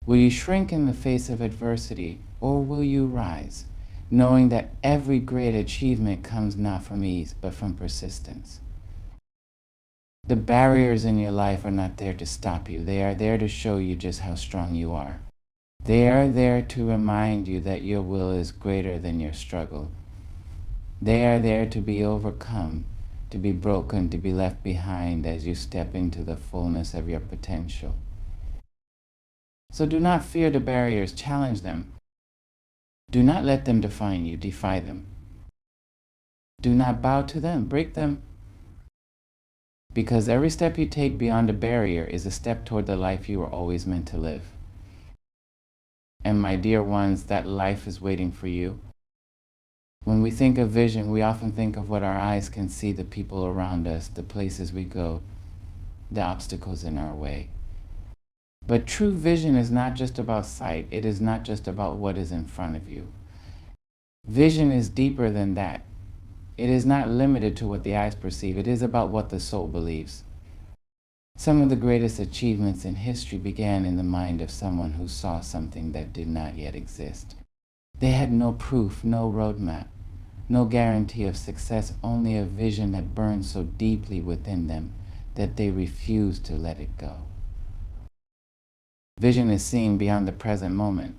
Will you shrink in the face of adversity, or will you rise, knowing that every great achievement comes not from ease, but from persistence? The barriers in your life are not there to stop you. They are there to show you just how strong you are. They are there to remind you that your will is greater than your struggle. They are there to be overcome, to be broken, to be left behind as you step into the fullness of your potential. So do not fear the barriers, challenge them. Do not let them define you, defy them. Do not bow to them, break them. Because every step you take beyond a barrier is a step toward the life you were always meant to live. And my dear ones, that life is waiting for you. When we think of vision, we often think of what our eyes can see, the people around us, the places we go, the obstacles in our way. But true vision is not just about sight. It is not just about what is in front of you. Vision is deeper than that. It is not limited to what the eyes perceive. It is about what the soul believes. Some of the greatest achievements in history began in the mind of someone who saw something that did not yet exist. They had no proof, no roadmap, no guarantee of success, only a vision that burned so deeply within them that they refused to let it go. Vision is seen beyond the present moment.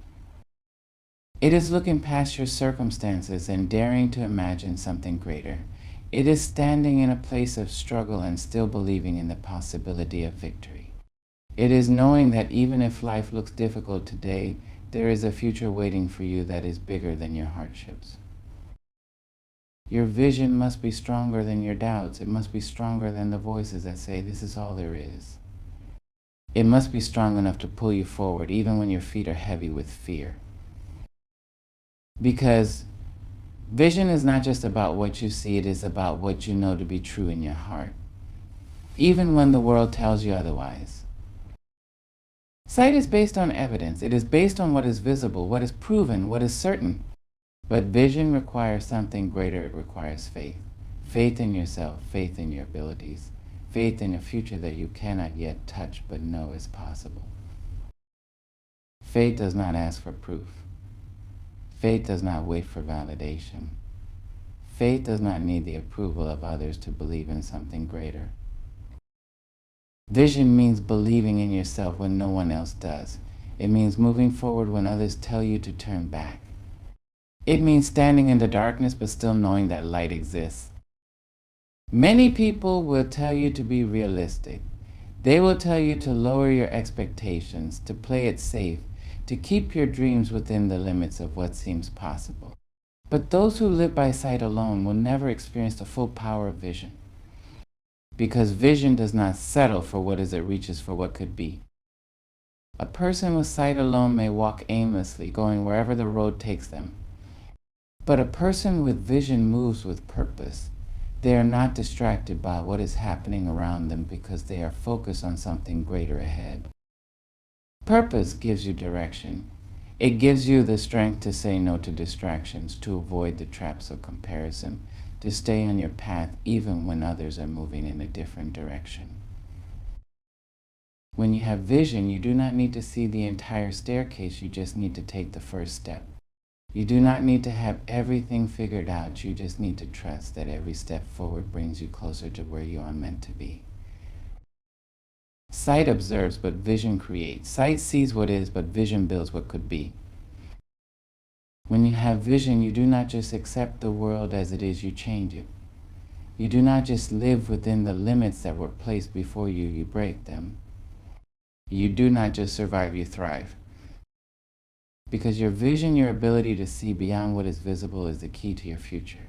It is looking past your circumstances and daring to imagine something greater. It is standing in a place of struggle and still believing in the possibility of victory. It is knowing that even if life looks difficult today, there is a future waiting for you that is bigger than your hardships. Your vision must be stronger than your doubts. It must be stronger than the voices that say this is all there is. It must be strong enough to pull you forward even when your feet are heavy with fear. Because vision is not just about what you see, it is about what you know to be true in your heart, even when the world tells you otherwise. Sight is based on evidence. It is based on what is visible, what is proven, what is certain. But vision requires something greater. It requires faith. Faith in yourself, faith in your abilities, faith in a future that you cannot yet touch but know is possible. Faith does not ask for proof. Faith does not wait for validation. Faith does not need the approval of others to believe in something greater. Vision means believing in yourself when no one else does. It means moving forward when others tell you to turn back. It means standing in the darkness but still knowing that light exists. Many people will tell you to be realistic. They will tell you to lower your expectations, to play it safe, to keep your dreams within the limits of what seems possible. But those who live by sight alone will never experience the full power of vision. Because vision does not settle for what is, it reaches for what could be. A person with sight alone may walk aimlessly, going wherever the road takes them. But a person with vision moves with purpose. They are not distracted by what is happening around them because they are focused on something greater ahead. Purpose gives you direction. It gives you the strength to say no to distractions, to avoid the traps of comparison, to stay on your path even when others are moving in a different direction. When you have vision, you do not need to see the entire staircase, you just need to take the first step. You do not need to have everything figured out, you just need to trust that every step forward brings you closer to where you are meant to be. Sight observes, but vision creates. Sight sees what is, but vision builds what could be. When you have vision, you do not just accept the world as it is, you change it. You do not just live within the limits that were placed before you, you break them. You do not just survive, you thrive. Because your vision, your ability to see beyond what is visible, is the key to your future.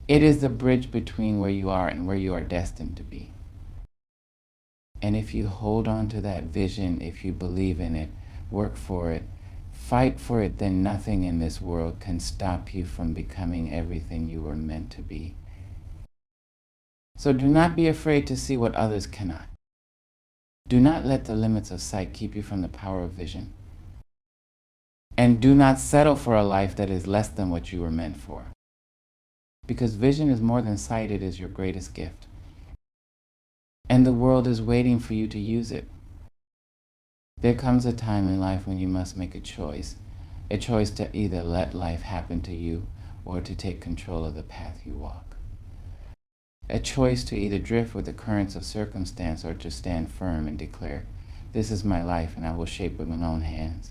It is the bridge between where you are and where you are destined to be. And if you hold on to that vision, if you believe in it, work for it, fight for it, then nothing in this world can stop you from becoming everything you were meant to be. So do not be afraid to see what others cannot. Do not let the limits of sight keep you from the power of vision. And do not settle for a life that is less than what you were meant for. Because vision is more than sight, it is your greatest gift. And the world is waiting for you to use it. There comes a time in life when you must make a choice to either let life happen to you or to take control of the path you walk. A choice to either drift with the currents of circumstance or to stand firm and declare, this is my life and I will shape it with my own hands.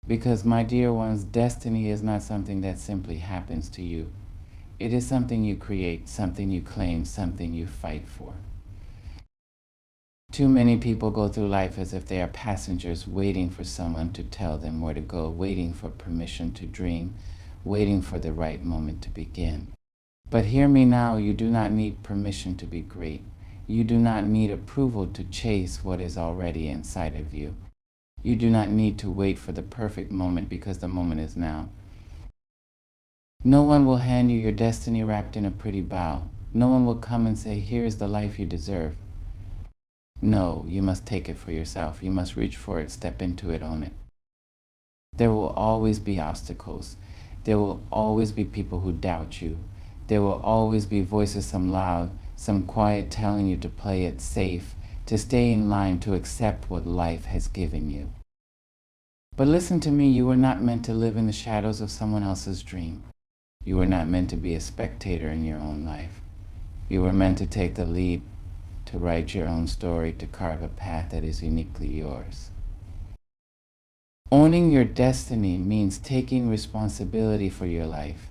Because, my dear ones, destiny is not something that simply happens to you. It is something you create, something you claim, something you fight for. Too many people go through life as if they are passengers waiting for someone to tell them where to go, waiting for permission to dream, waiting for the right moment to begin. But hear me now, you do not need permission to be great. You do not need approval to chase what is already inside of you. You do not need to wait for the perfect moment because the moment is now. No one will hand you your destiny wrapped in a pretty bow. No one will come and say, here is the life you deserve. No, you must take it for yourself. You must reach for it, step into it, own it. There will always be obstacles. There will always be people who doubt you. There will always be voices, some loud, some quiet, telling you to play it safe, to stay in line, to accept what life has given you. But listen to me, you were not meant to live in the shadows of someone else's dream. You were not meant to be a spectator in your own life. You were meant to take the lead, to write your own story, to carve a path that is uniquely yours. Owning your destiny means taking responsibility for your life.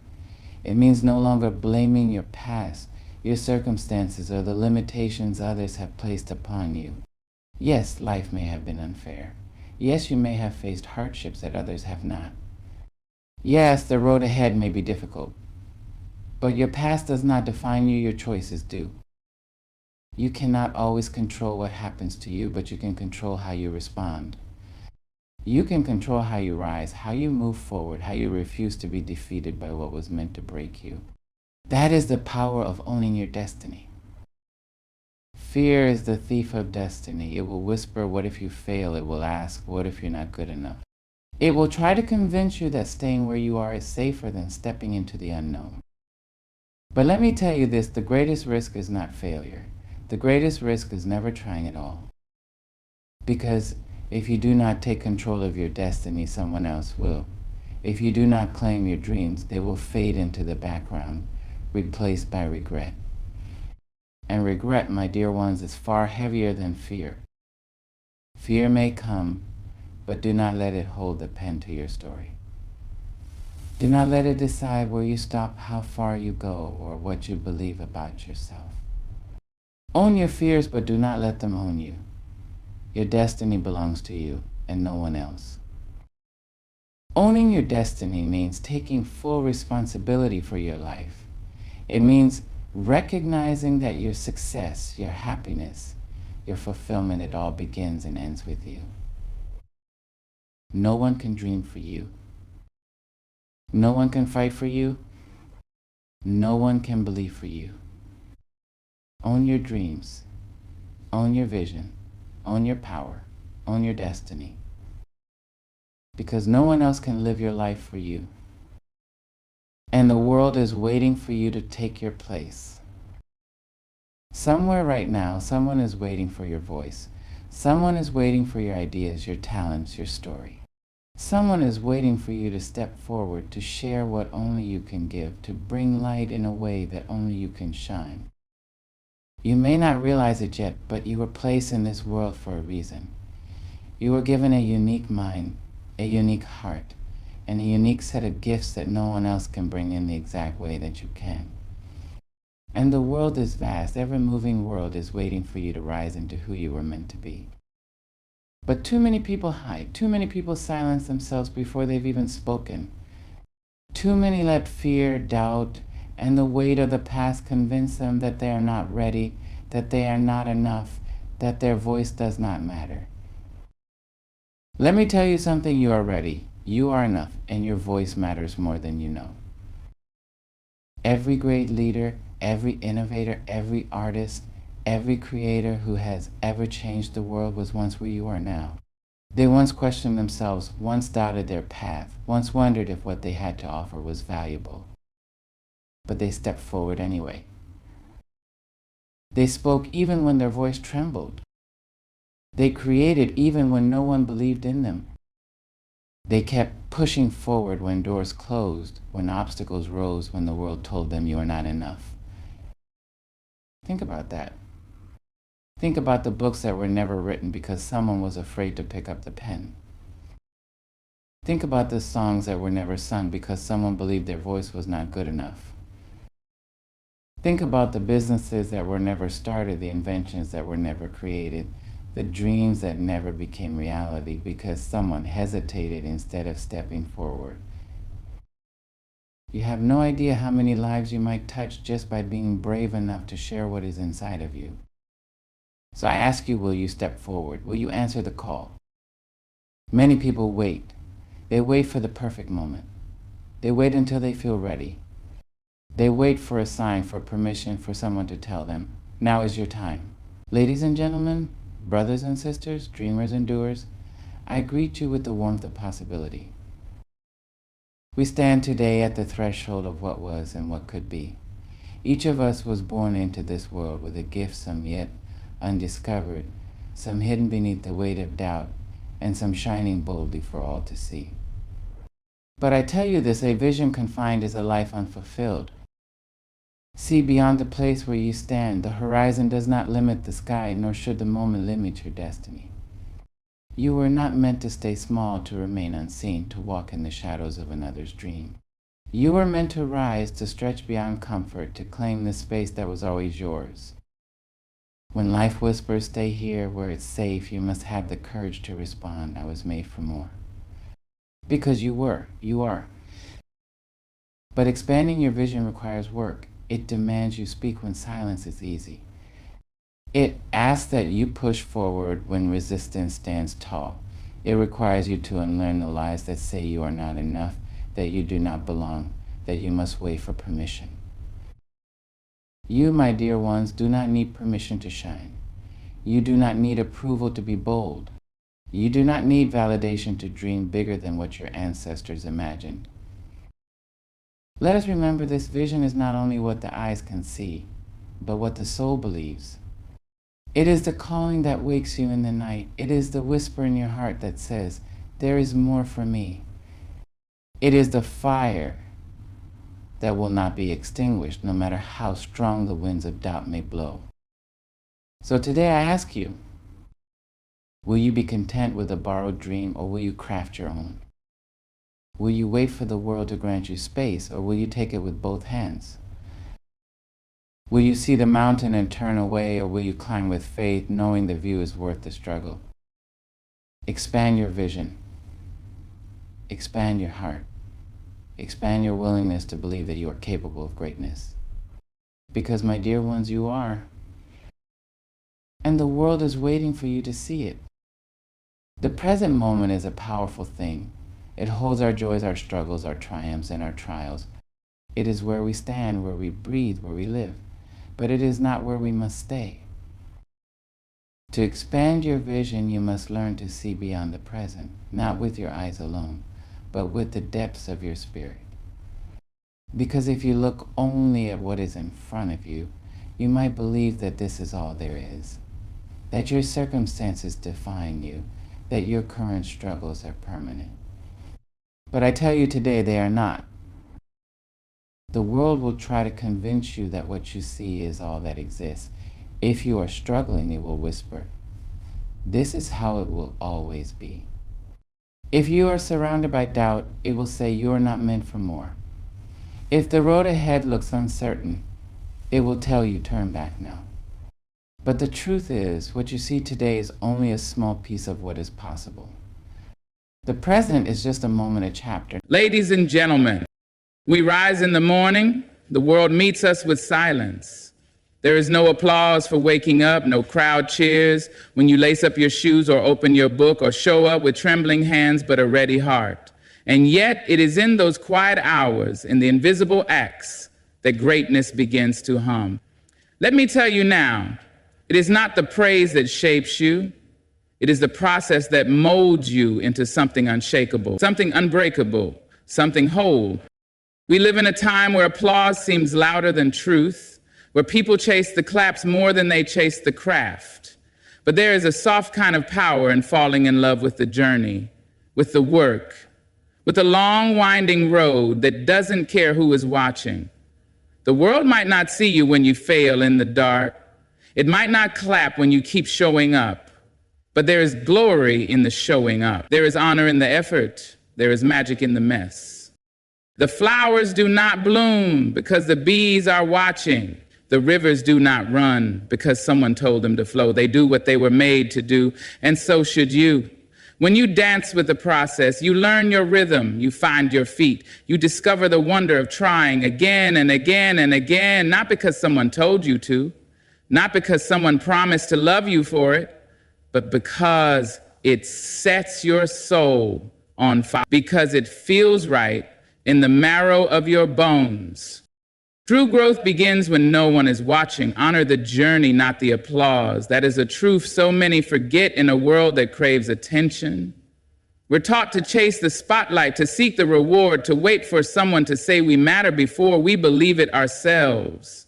It means no longer blaming your past, your circumstances, or the limitations others have placed upon you. Yes, life may have been unfair. Yes, you may have faced hardships that others have not. Yes, the road ahead may be difficult. But your past does not define you, your choices do. You cannot always control what happens to you, but you can control how you respond. You can control how you rise, how you move forward, how you refuse to be defeated by what was meant to break you. That is the power of owning your destiny. Fear is the thief of destiny. It will whisper, what if you fail? It will ask, what if you're not good enough? It will try to convince you that staying where you are is safer than stepping into the unknown. But let me tell you this, the greatest risk is not failure. The greatest risk is never trying at all. Because if you do not take control of your destiny, someone else will. If you do not claim your dreams, they will fade into the background, replaced by regret. And regret, my dear ones, is far heavier than fear. Fear may come, but do not let it hold the pen to your story. Do not let it decide where you stop, how far you go, or what you believe about yourself. Own your fears, but do not let them own you. Your destiny belongs to you and no one else. Owning your destiny means taking full responsibility for your life. It means recognizing that your success, your happiness, your fulfillment, it all begins and ends with you. No one can dream for you. No one can fight for you. No one can believe for you. Own your dreams. Own your vision. Own your power. Own your destiny. Because no one else can live your life for you. And the world is waiting for you to take your place. Somewhere right now, someone is waiting for your voice. Someone is waiting for your ideas, your talents, your story. Someone is waiting for you to step forward, to share what only you can give, to bring light in a way that only you can shine. You may not realize it yet, but you were placed in this world for a reason. You were given a unique mind, a unique heart, and a unique set of gifts that no one else can bring in the exact way that you can. And the world is vast. Every moving world is waiting for you to rise into who you were meant to be. But too many people hide. Too many people silence themselves before they've even spoken. Too many let fear, doubt, and the weight of the past convince them that they are not ready, that they are not enough, that their voice does not matter. Let me tell you something, you are ready. You are enough, and your voice matters more than you know. Every great leader, every innovator, every artist, every creator who has ever changed the world was once where you are now. They once questioned themselves, once doubted their path, once wondered if what they had to offer was valuable. But they stepped forward anyway. They spoke even when their voice trembled. They created even when no one believed in them. They kept pushing forward when doors closed, when obstacles rose, when the world told them you are not enough. Think about that. Think about the books that were never written because someone was afraid to pick up the pen. Think about the songs that were never sung because someone believed their voice was not good enough. Think about the businesses that were never started, the inventions that were never created, the dreams that never became reality because someone hesitated instead of stepping forward. You have no idea how many lives you might touch just by being brave enough to share what is inside of you. So I ask you, will you step forward? Will you answer the call? Many people wait. They wait for the perfect moment. They wait until they feel ready. They wait for a sign, for permission, for someone to tell them, now is your time. Ladies and gentlemen, brothers and sisters, dreamers and doers, I greet you with the warmth of possibility. We stand today at the threshold of what was and what could be. Each of us was born into this world with a gift, some yet undiscovered, some hidden beneath the weight of doubt, and some shining boldly for all to see. But I tell you this, a vision confined is a life unfulfilled. See beyond the place where you stand. The horizon does not limit the sky, nor should the moment limit your destiny. You were not meant to stay small, to remain unseen, to walk in the shadows of another's dream. You were meant to rise, to stretch beyond comfort, to claim the space that was always yours. When life whispers, stay here where it's safe, you must have the courage to respond, I was made for more. Because you are. But expanding your vision requires work. It demands you speak when silence is easy. It asks that you push forward when resistance stands tall. It requires you to unlearn the lies that say you are not enough, that you do not belong, that you must wait for permission. You, my dear ones, do not need permission to shine. You do not need approval to be bold. You do not need validation to dream bigger than what your ancestors imagined. Let us remember this vision is not only what the eyes can see, but what the soul believes. It is the calling that wakes you in the night. It is the whisper in your heart that says, there is more for me. It is the fire that will not be extinguished, no matter how strong the winds of doubt may blow. So today I ask you, will you be content with a borrowed dream, or will you craft your own? Will you wait for the world to grant you space, or will you take it with both hands? Will you see the mountain and turn away, or will you climb with faith, knowing the view is worth the struggle? Expand your vision. Expand your heart. Expand your willingness to believe that you are capable of greatness. Because, my dear ones, you are. And the world is waiting for you to see it. The present moment is a powerful thing. It holds our joys, our struggles, our triumphs, and our trials. It is where we stand, where we breathe, where we live. But it is not where we must stay. To expand your vision, you must learn to see beyond the present, not with your eyes alone, but with the depths of your spirit. Because if you look only at what is in front of you, you might believe that this is all there is, that your circumstances define you, that your current struggles are permanent. But I tell you today, they are not. The world will try to convince you that what you see is all that exists. If you are struggling, it will whisper, "This is how it will always be." If you are surrounded by doubt, it will say you are not meant for more. If the road ahead looks uncertain, it will tell you turn back now. But the truth is, what you see today is only a small piece of what is possible. The present is just a moment, a chapter. Ladies and gentlemen, we rise in the morning, the world meets us with silence. There is no applause for waking up, no crowd cheers when you lace up your shoes or open your book or show up with trembling hands but a ready heart. And yet it is in those quiet hours, in the invisible acts, that greatness begins to hum. Let me tell you now, it is not the praise that shapes you. It is the process that molds you into something unshakable, something unbreakable, something whole. We live in a time where applause seems louder than truth, where people chase the claps more than they chase the craft. But there is a soft kind of power in falling in love with the journey, with the work, with the long, winding road that doesn't care who is watching. The world might not see you when you fail in the dark. It might not clap when you keep showing up. But there is glory in the showing up. There is honor in the effort. There is magic in the mess. The flowers do not bloom because the bees are watching. The rivers do not run because someone told them to flow. They do what they were made to do, and so should you. When you dance with the process, you learn your rhythm, you find your feet, you discover the wonder of trying again and again and again, not because someone told you to, not because someone promised to love you for it, but because it sets your soul on fire, because it feels right in the marrow of your bones. True growth begins when no one is watching. Honor the journey, not the applause. That is a truth so many forget in a world that craves attention. We're taught to chase the spotlight, to seek the reward, to wait for someone to say we matter before we believe it ourselves.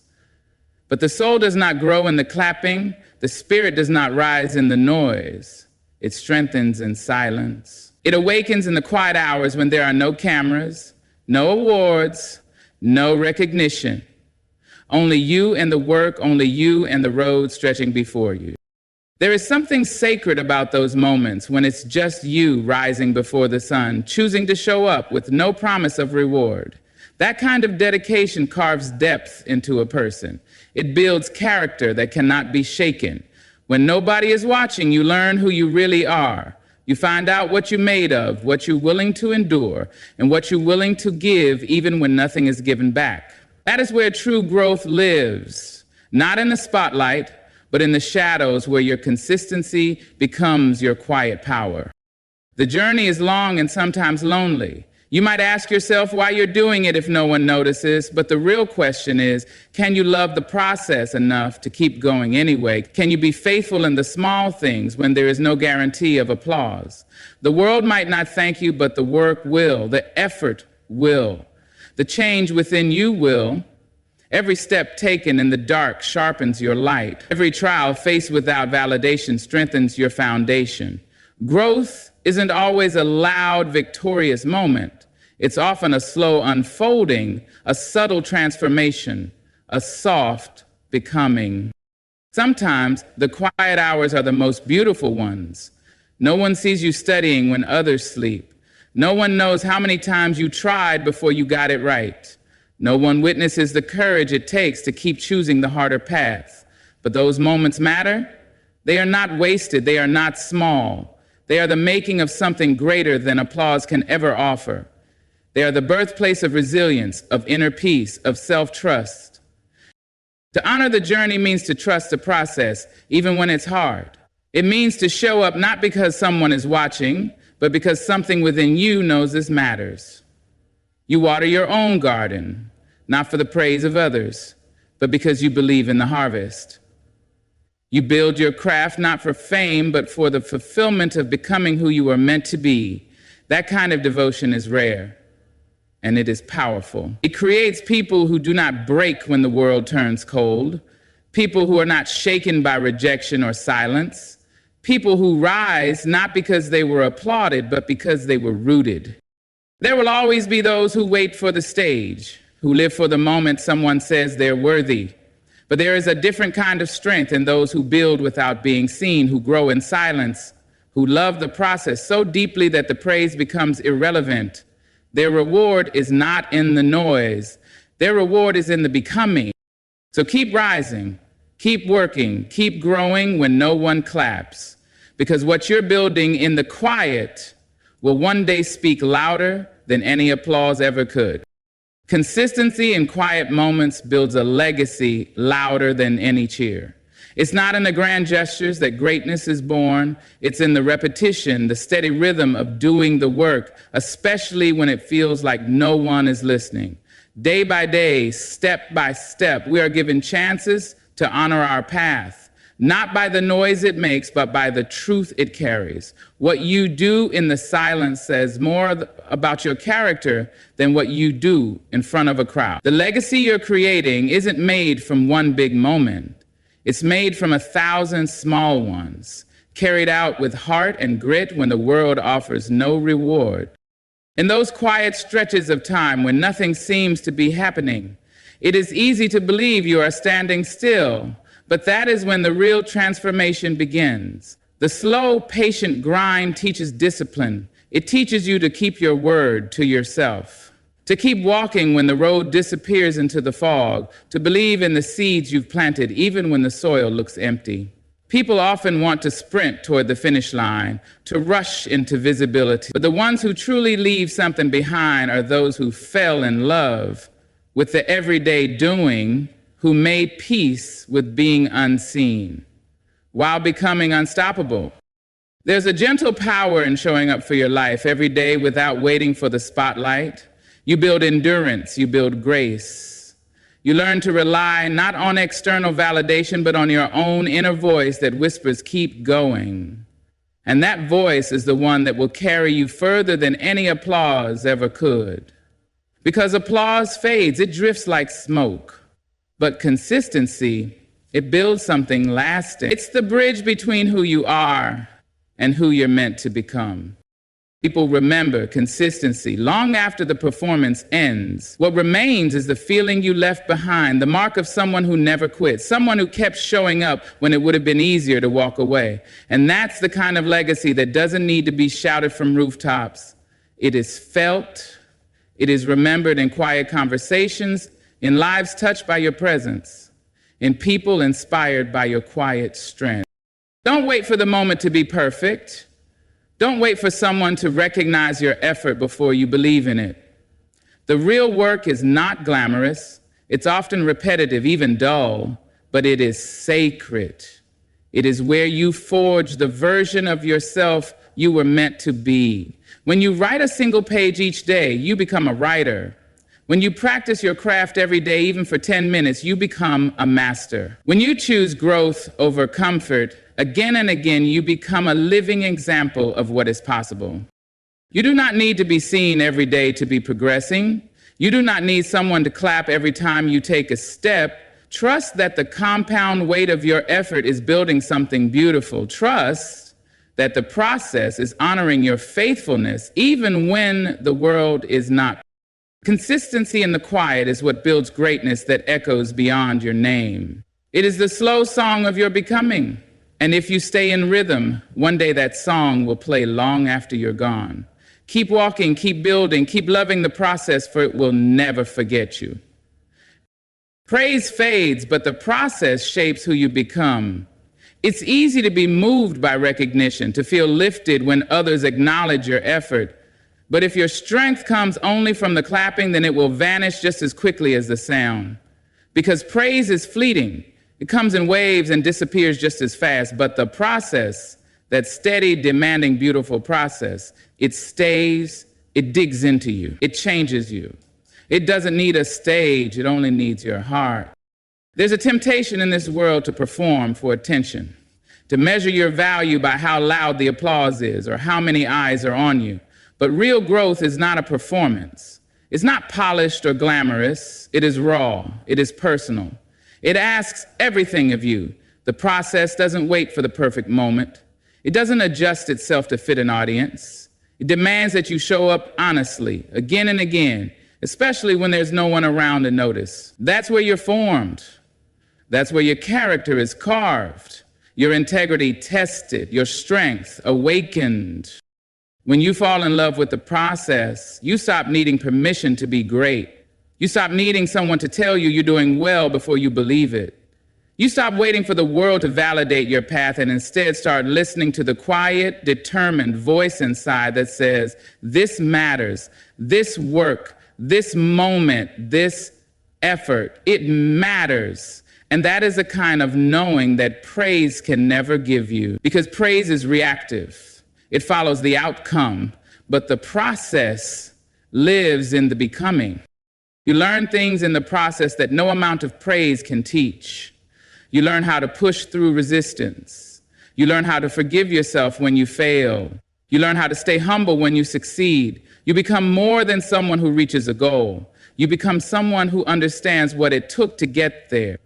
But the soul does not grow in the clapping. The spirit does not rise in the noise. It strengthens in silence. It awakens in the quiet hours when there are no cameras, no awards, no recognition. Only you and the work, only you and the road stretching before you. There is something sacred about those moments when it's just you rising before the sun, choosing to show up with no promise of reward. That kind of dedication carves depth into a person. It builds character that cannot be shaken. When nobody is watching, you learn who you really are. You find out what you're made of, what you're willing to endure, and what you're willing to give even when nothing is given back. That is where true growth lives, not in the spotlight, but in the shadows where your consistency becomes your quiet power. The journey is long and sometimes lonely. You might ask yourself why you're doing it if no one notices, but the real question is, can you love the process enough to keep going anyway? Can you be faithful in the small things when there is no guarantee of applause? The world might not thank you, but the work will, the effort will, the change within you will. Every step taken in the dark sharpens your light. Every trial faced without validation strengthens your foundation. Growth isn't always a loud, victorious moment. It's often a slow unfolding, a subtle transformation, a soft becoming. Sometimes the quiet hours are the most beautiful ones. No one sees you studying when others sleep. No one knows how many times you tried before you got it right. No one witnesses the courage it takes to keep choosing the harder path. But those moments matter. They are not wasted. They are not small. They are the making of something greater than applause can ever offer. They are the birthplace of resilience, of inner peace, of self-trust. To honor the journey means to trust the process, even when it's hard. It means to show up not because someone is watching, but because something within you knows this matters. You water your own garden, not for the praise of others, but because you believe in the harvest. You build your craft not for fame, but for the fulfillment of becoming who you are meant to be. That kind of devotion is rare, and it is powerful. It creates people who do not break when the world turns cold. people who are not shaken by rejection or silence, people who rise not because they were applauded, but because they were rooted. There will always be those who wait for the stage, who live for the moment someone says they're worthy. But there is a different kind of strength in those who build without being seen, who grow in silence, who love the process so deeply that the praise becomes irrelevant. Their reward is not in the noise. Their reward is in the becoming. So keep rising, keep working, keep growing when no one claps, because what you're building in the quiet will one day speak louder than any applause ever could. Consistency in quiet moments builds a legacy louder than any cheer. It's not in the grand gestures that greatness is born. It's in the repetition, the steady rhythm of doing the work, especially when it feels like no one is listening. Day by day, step by step, we are given chances to honor our path, not by the noise it makes, but by the truth it carries. What you do in the silence says more about your character than what you do in front of a crowd. The legacy you're creating isn't made from one big moment. It's made from 1,000 small ones, carried out with heart and grit when the world offers no reward. In those quiet stretches of time when nothing seems to be happening, it is easy to believe you are standing still, but that is when the real transformation begins. The slow, patient grind teaches discipline. It teaches you to keep your word to yourself, to keep walking when the road disappears into the fog, to believe in the seeds you've planted even when the soil looks empty. People often want to sprint toward the finish line, to rush into visibility. But the ones who truly leave something behind are those who fell in love with the everyday doing, who made peace with being unseen while becoming unstoppable. There's a gentle power in showing up for your life every day without waiting for the spotlight. You build endurance, you build grace. You learn to rely not on external validation, but on your own inner voice that whispers, keep going. And that voice is the one that will carry you further than any applause ever could. Because applause fades, it drifts like smoke. But consistency, it builds something lasting. It's the bridge between who you are and who you're meant to become. People remember consistency long after the performance ends. What remains is the feeling you left behind, the mark of someone who never quit, someone who kept showing up when it would have been easier to walk away. And that's the kind of legacy that doesn't need to be shouted from rooftops. It is felt, it is remembered in quiet conversations, in lives touched by your presence, in people inspired by your quiet strength. Don't wait for the moment to be perfect. Don't wait for someone to recognize your effort before you believe in it. The real work is not glamorous. It's often repetitive, even dull, but it is sacred. It is where you forge the version of yourself you were meant to be. When you write a single page each day, you become a writer. When you practice your craft every day, even for 10 minutes, you become a master. When you choose growth over comfort, again and again, you become a living example of what is possible. You do not need to be seen every day to be progressing. You do not need someone to clap every time you take a step. Trust that the compound weight of your effort is building something beautiful. Trust that the process is honoring your faithfulness, even when the world is not. Consistency in the quiet is what builds greatness that echoes beyond your name. It is the slow song of your becoming. And if you stay in rhythm, one day that song will play long after you're gone. Keep walking, keep building, keep loving the process, for it will never forget you. Praise fades, but the process shapes who you become. It's easy to be moved by recognition, to feel lifted when others acknowledge your effort. But if your strength comes only from the clapping, then it will vanish just as quickly as the sound. Because praise is fleeting. It comes in waves and disappears just as fast. But the process, that steady, demanding, beautiful process, it stays, it digs into you, it changes you. It doesn't need a stage, it only needs your heart. There's a temptation in this world to perform for attention, to measure your value by how loud the applause is or how many eyes are on you. But real growth is not a performance. It's not polished or glamorous. It is raw. It is personal. It asks everything of you. The process doesn't wait for the perfect moment. It doesn't adjust itself to fit an audience. It demands that you show up honestly, again and again, especially when there's no one around to notice. That's where you're formed. That's where your character is carved, your integrity tested, your strength awakened. When you fall in love with the process, you stop needing permission to be great. You stop needing someone to tell you you're doing well before you believe it. You stop waiting for the world to validate your path and instead start listening to the quiet, determined voice inside that says, this matters, this work, this moment, this effort, it matters. And that is a kind of knowing that praise can never give you, because praise is reactive. It follows the outcome, but the process lives in the becoming. You learn things in the process that no amount of praise can teach. You learn how to push through resistance. You learn how to forgive yourself when you fail. You learn how to stay humble when you succeed. You become more than someone who reaches a goal. You become someone who understands what it took to get there.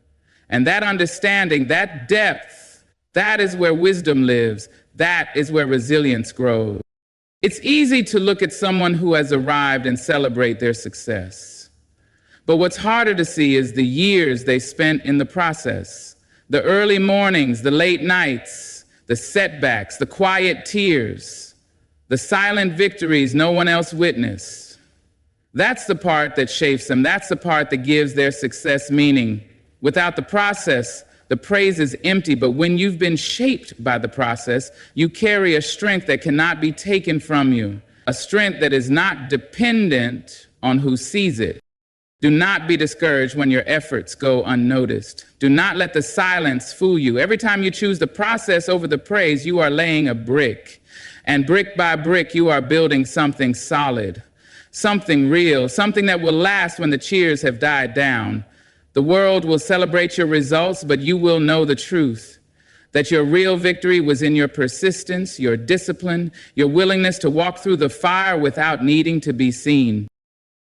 And that understanding, that depth, that is where wisdom lives. That is where resilience grows. It's easy to look at someone who has arrived and celebrate their success. But what's harder to see is the years they spent in the process. The early mornings, the late nights, the setbacks, the quiet tears, the silent victories no one else witnessed. That's the part that shapes them. That's the part that gives their success meaning. Without the process, the praise is empty, but when you've been shaped by the process, you carry a strength that cannot be taken from you, a strength that is not dependent on who sees it. Do not be discouraged when your efforts go unnoticed. Do not let the silence fool you. Every time you choose the process over the praise, you are laying a brick. And brick by brick, you are building something solid, something real, something that will last when the cheers have died down. The world will celebrate your results, but you will know the truth, that your real victory was in your persistence, your discipline, your willingness to walk through the fire without needing to be seen.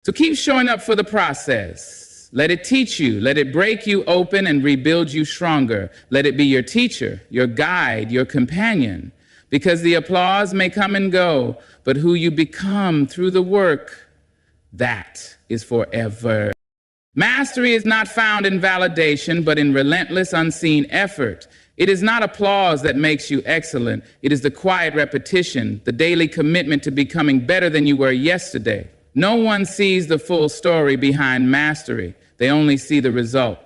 So keep showing up for the process. Let it teach you. Let it break you open and rebuild you stronger. Let it be your teacher, your guide, your companion. Because the applause may come and go, but who you become through the work, that is forever. Mastery is not found in validation, but in relentless, unseen effort. It is not applause that makes you excellent. It is the quiet repetition, the daily commitment to becoming better than you were yesterday. No one sees the full story behind mastery. They only see the result.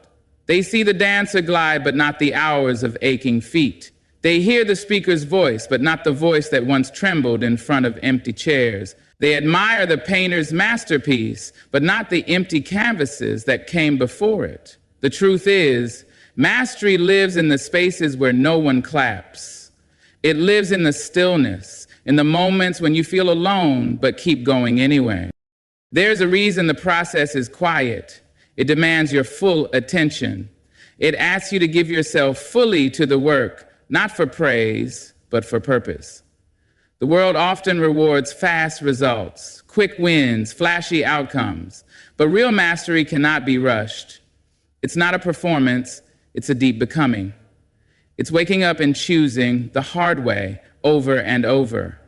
They see the dancer glide, but not the hours of aching feet. They hear the speaker's voice, but not the voice that once trembled in front of empty chairs. They admire the painter's masterpiece, but not the empty canvases that came before it. The truth is, mastery lives in the spaces where no one claps. It lives in the stillness, in the moments when you feel alone, but keep going anyway. There's a reason the process is quiet. It demands your full attention. It asks you to give yourself fully to the work, not for praise, but for purpose. The world often rewards fast results, quick wins, flashy outcomes, but real mastery cannot be rushed. It's not a performance, it's a deep becoming. It's waking up and choosing the hard way over and over.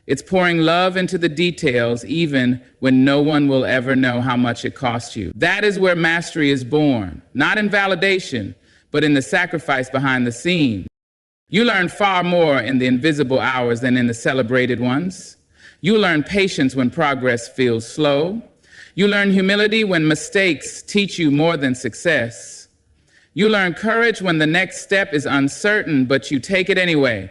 It's pouring love into the details even when no one will ever know how much it cost you. That is where mastery is born, not in validation, but in the sacrifice behind the scenes. You learn far more in the invisible hours than in the celebrated ones. You learn patience when progress feels slow. You learn humility when mistakes teach you more than success. You learn courage when the next step is uncertain, but you take it anyway.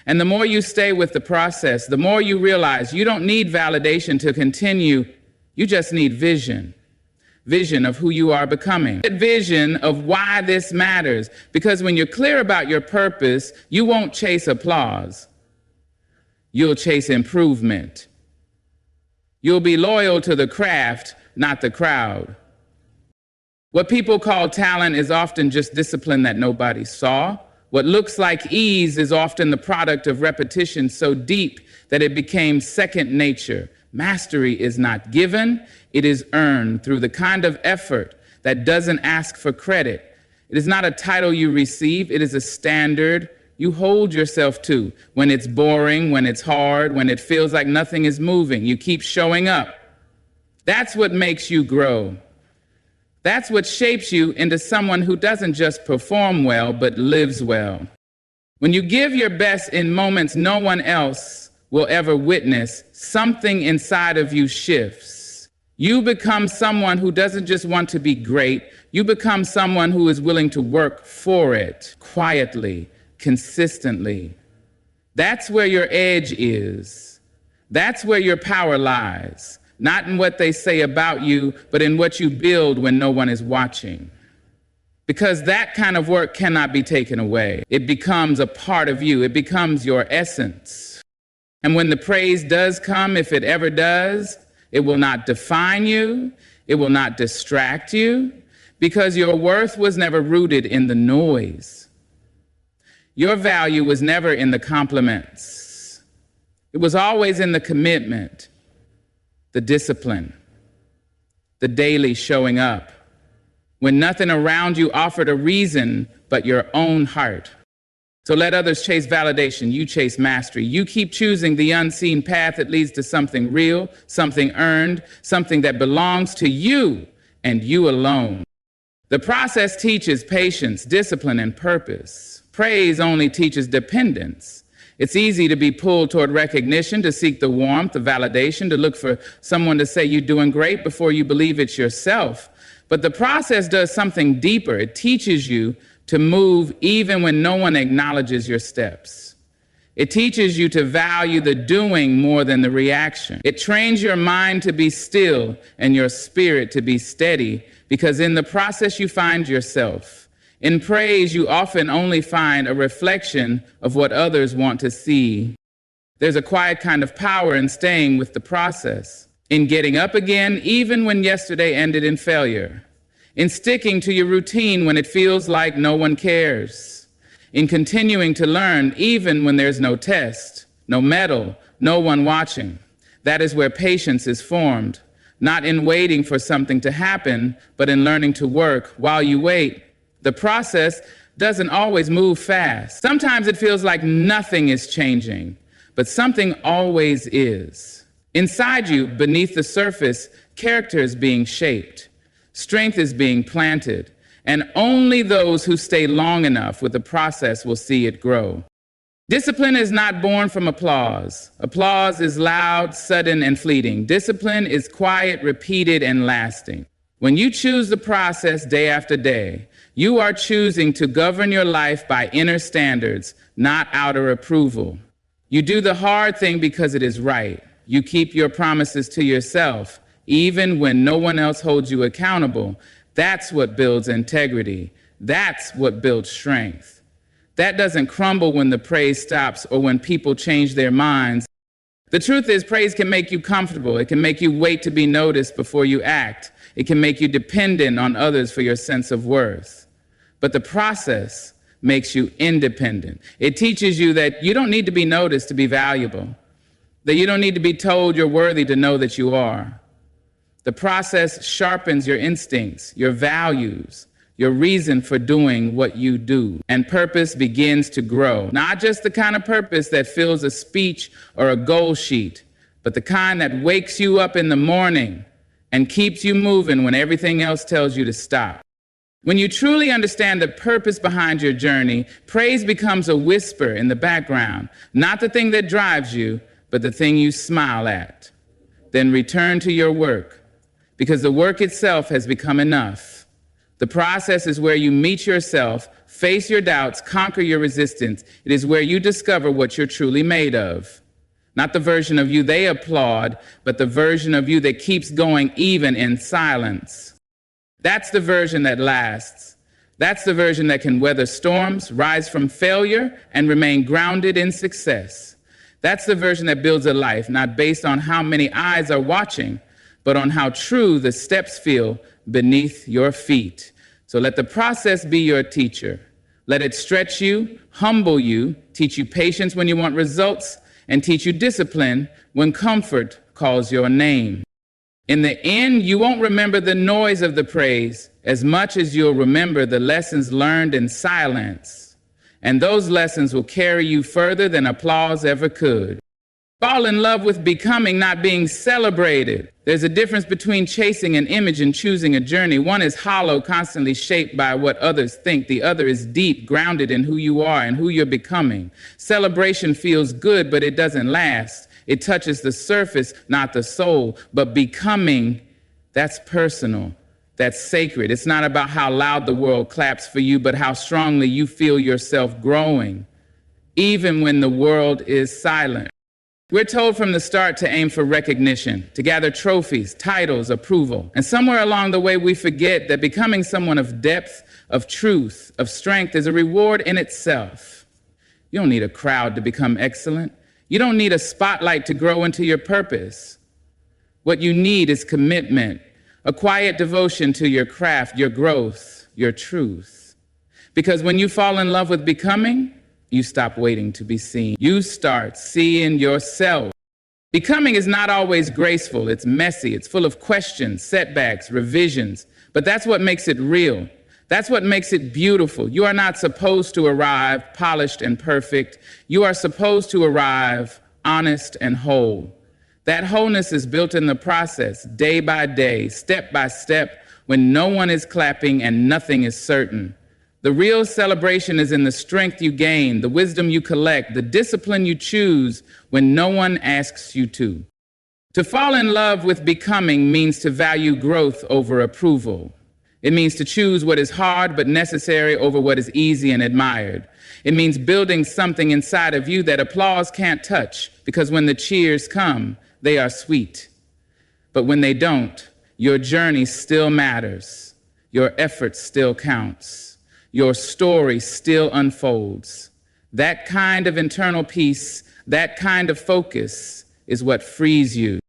And the more you stay with the process, the more you realize you don't need validation to continue. You just need vision. Vision of who you are becoming. Vision of why this matters. Because when you're clear about your purpose, you won't chase applause. You'll chase improvement. You'll be loyal to the craft, not the crowd. What people call talent is often just discipline that nobody saw. What looks like ease is often the product of repetition so deep that it became second nature. Mastery is not given, it is earned through the kind of effort that doesn't ask for credit. It is not a title you receive, it is a standard you hold yourself to. When it's boring, when it's hard, when it feels like nothing is moving, you keep showing up. That's what makes you grow. That's what shapes you into someone who doesn't just perform well, but lives well. When you give your best in moments no one else will ever witness, something inside of you shifts. You become someone who doesn't just want to be great, you become someone who is willing to work for it, quietly, consistently. That's where your edge is. That's where your power lies. Not in what they say about you, but in what you build when no one is watching. Because that kind of work cannot be taken away. It becomes a part of you. It becomes your essence. And when the praise does come, if it ever does, it will not define you. It will not distract you, because your worth was never rooted in the noise. Your value was never in the compliments. It was always in the commitment, the discipline, the daily showing up, when nothing around you offered a reason but your own heart. So let others chase validation, you chase mastery. You keep choosing the unseen path that leads to something real, something earned, something that belongs to you and you alone. The process teaches patience, discipline, and purpose. Praise only teaches dependence. It's easy to be pulled toward recognition, to seek the warmth, the validation, to look for someone to say you're doing great before you believe it's yourself. But the process does something deeper. It teaches you to move even when no one acknowledges your steps. It teaches you to value the doing more than the reaction. It trains your mind to be still and your spirit to be steady, because in the process you find yourself. In praise, you often only find a reflection of what others want to see. There's a quiet kind of power in staying with the process, in getting up again even when yesterday ended in failure, in sticking to your routine when it feels like no one cares, in continuing to learn even when there's no test, no medal, no one watching. That is where patience is formed, not in waiting for something to happen, but in learning to work while you wait. The process doesn't always move fast. Sometimes it feels like nothing is changing, but something always is. Inside you, beneath the surface, character is being shaped. Strength is being planted, and only those who stay long enough with the process will see it grow. Discipline is not born from applause. Applause is loud, sudden, and fleeting. Discipline is quiet, repeated, and lasting. When you choose the process day after day, you are choosing to govern your life by inner standards, not outer approval. You do the hard thing because it is right. You keep your promises to yourself, even when no one else holds you accountable. That's what builds integrity. That's what builds strength. That doesn't crumble when the praise stops or when people change their minds. The truth is, praise can make you comfortable. It can make you wait to be noticed before you act. It can make you dependent on others for your sense of worth. But the process makes you independent. It teaches you that you don't need to be noticed to be valuable, that you don't need to be told you're worthy to know that you are. The process sharpens your instincts, your values, your reason for doing what you do, and purpose begins to grow. Not just the kind of purpose that fills a speech or a goal sheet, but the kind that wakes you up in the morning and keeps you moving when everything else tells you to stop. When you truly understand the purpose behind your journey, praise becomes a whisper in the background, not the thing that drives you, but the thing you smile at. Then return to your work, because the work itself has become enough. The process is where you meet yourself, face your doubts, conquer your resistance. It is where you discover what you're truly made of. Not the version of you they applaud, but the version of you that keeps going even in silence. That's the version that lasts. That's the version that can weather storms, rise from failure, and remain grounded in success. That's the version that builds a life not based on how many eyes are watching, but on how true the steps feel beneath your feet. So let the process be your teacher. Let it stretch you, humble you, teach you patience when you want results, and teach you discipline when comfort calls your name. In the end, you won't remember the noise of the praise as much as you'll remember the lessons learned in silence. And those lessons will carry you further than applause ever could. Fall in love with becoming, not being celebrated. There's a difference between chasing an image and choosing a journey. One is hollow, constantly shaped by what others think. The other is deep, grounded in who you are and who you're becoming. Celebration feels good, but it doesn't last. It touches the surface, not the soul. But becoming, that's personal. That's sacred. It's not about how loud the world claps for you, but how strongly you feel yourself growing, even when the world is silent. We're told from the start to aim for recognition, to gather trophies, titles, approval. And somewhere along the way, we forget that becoming someone of depth, of truth, of strength is a reward in itself. You don't need a crowd to become excellent. You don't need a spotlight to grow into your purpose. What you need is commitment, a quiet devotion to your craft, your growth, your truth. Because when you fall in love with becoming, you stop waiting to be seen. You start seeing yourself. Becoming is not always graceful. It's messy. It's full of questions, setbacks, revisions. But that's what makes it real. That's what makes it beautiful. You are not supposed to arrive polished and perfect. You are supposed to arrive honest and whole. That wholeness is built in the process, day by day, step by step, when no one is clapping and nothing is certain. The real celebration is in the strength you gain, the wisdom you collect, the discipline you choose when no one asks you to. To fall in love with becoming means to value growth over approval. It means to choose what is hard but necessary over what is easy and admired. It means building something inside of you that applause can't touch, because when the cheers come, they are sweet. But when they don't, your journey still matters. Your effort still counts. Your story still unfolds. That kind of internal peace, that kind of focus is what frees you.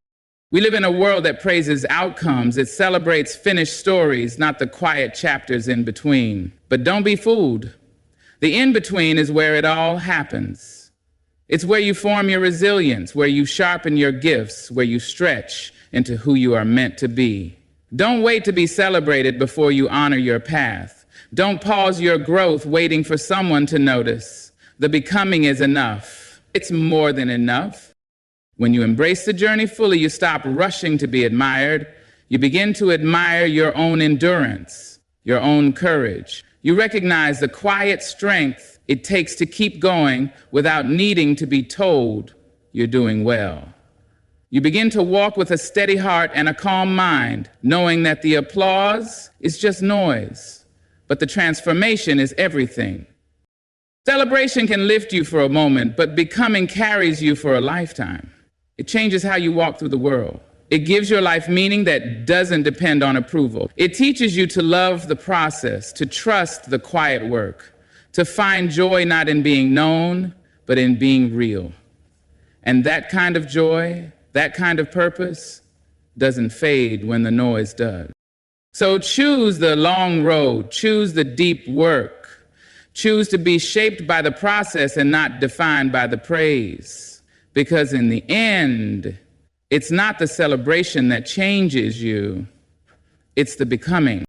We live in a world that praises outcomes. It celebrates finished stories, not the quiet chapters in between. But don't be fooled. The in-between is where it all happens. It's where you form your resilience, where you sharpen your gifts, where you stretch into who you are meant to be. Don't wait to be celebrated before you honor your path. Don't pause your growth waiting for someone to notice. The becoming is enough. It's more than enough. When you embrace the journey fully, you stop rushing to be admired. You begin to admire your own endurance, your own courage. You recognize the quiet strength it takes to keep going without needing to be told you're doing well. You begin to walk with a steady heart and a calm mind, knowing that the applause is just noise. But the transformation is everything. Celebration can lift you for a moment, but becoming carries you for a lifetime. It changes how you walk through the world. It gives your life meaning that doesn't depend on approval. It teaches you to love the process, to trust the quiet work, to find joy not in being known, but in being real. And that kind of joy, that kind of purpose, doesn't fade when the noise does. So choose the long road, choose the deep work, choose to be shaped by the process and not defined by the praise. Because in the end, it's not the celebration that changes you, it's the becoming.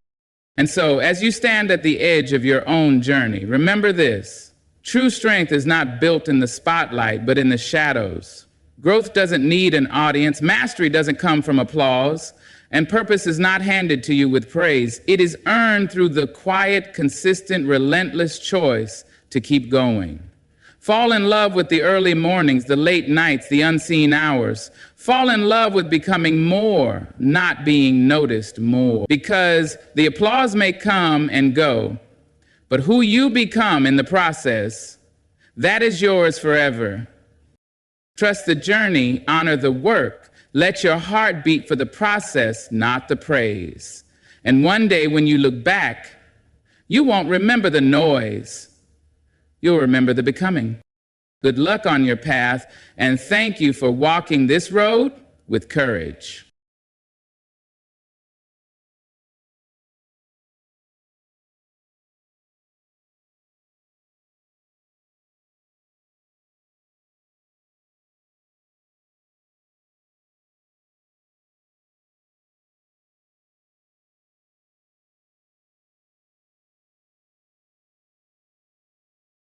And so as you stand at the edge of your own journey, remember this: true strength is not built in the spotlight, but in the shadows. Growth doesn't need an audience, mastery doesn't come from applause, and purpose is not handed to you with praise. It is earned through the quiet, consistent, relentless choice to keep going. Fall in love with the early mornings, the late nights, the unseen hours. Fall in love with becoming more, not being noticed more. Because the applause may come and go, but who you become in the process, that is yours forever. Trust the journey, honor the work. Let your heart beat for the process, not the praise. And one day when you look back, you won't remember the noise. You'll remember the becoming. Good luck on your path, and thank you for walking this road with courage.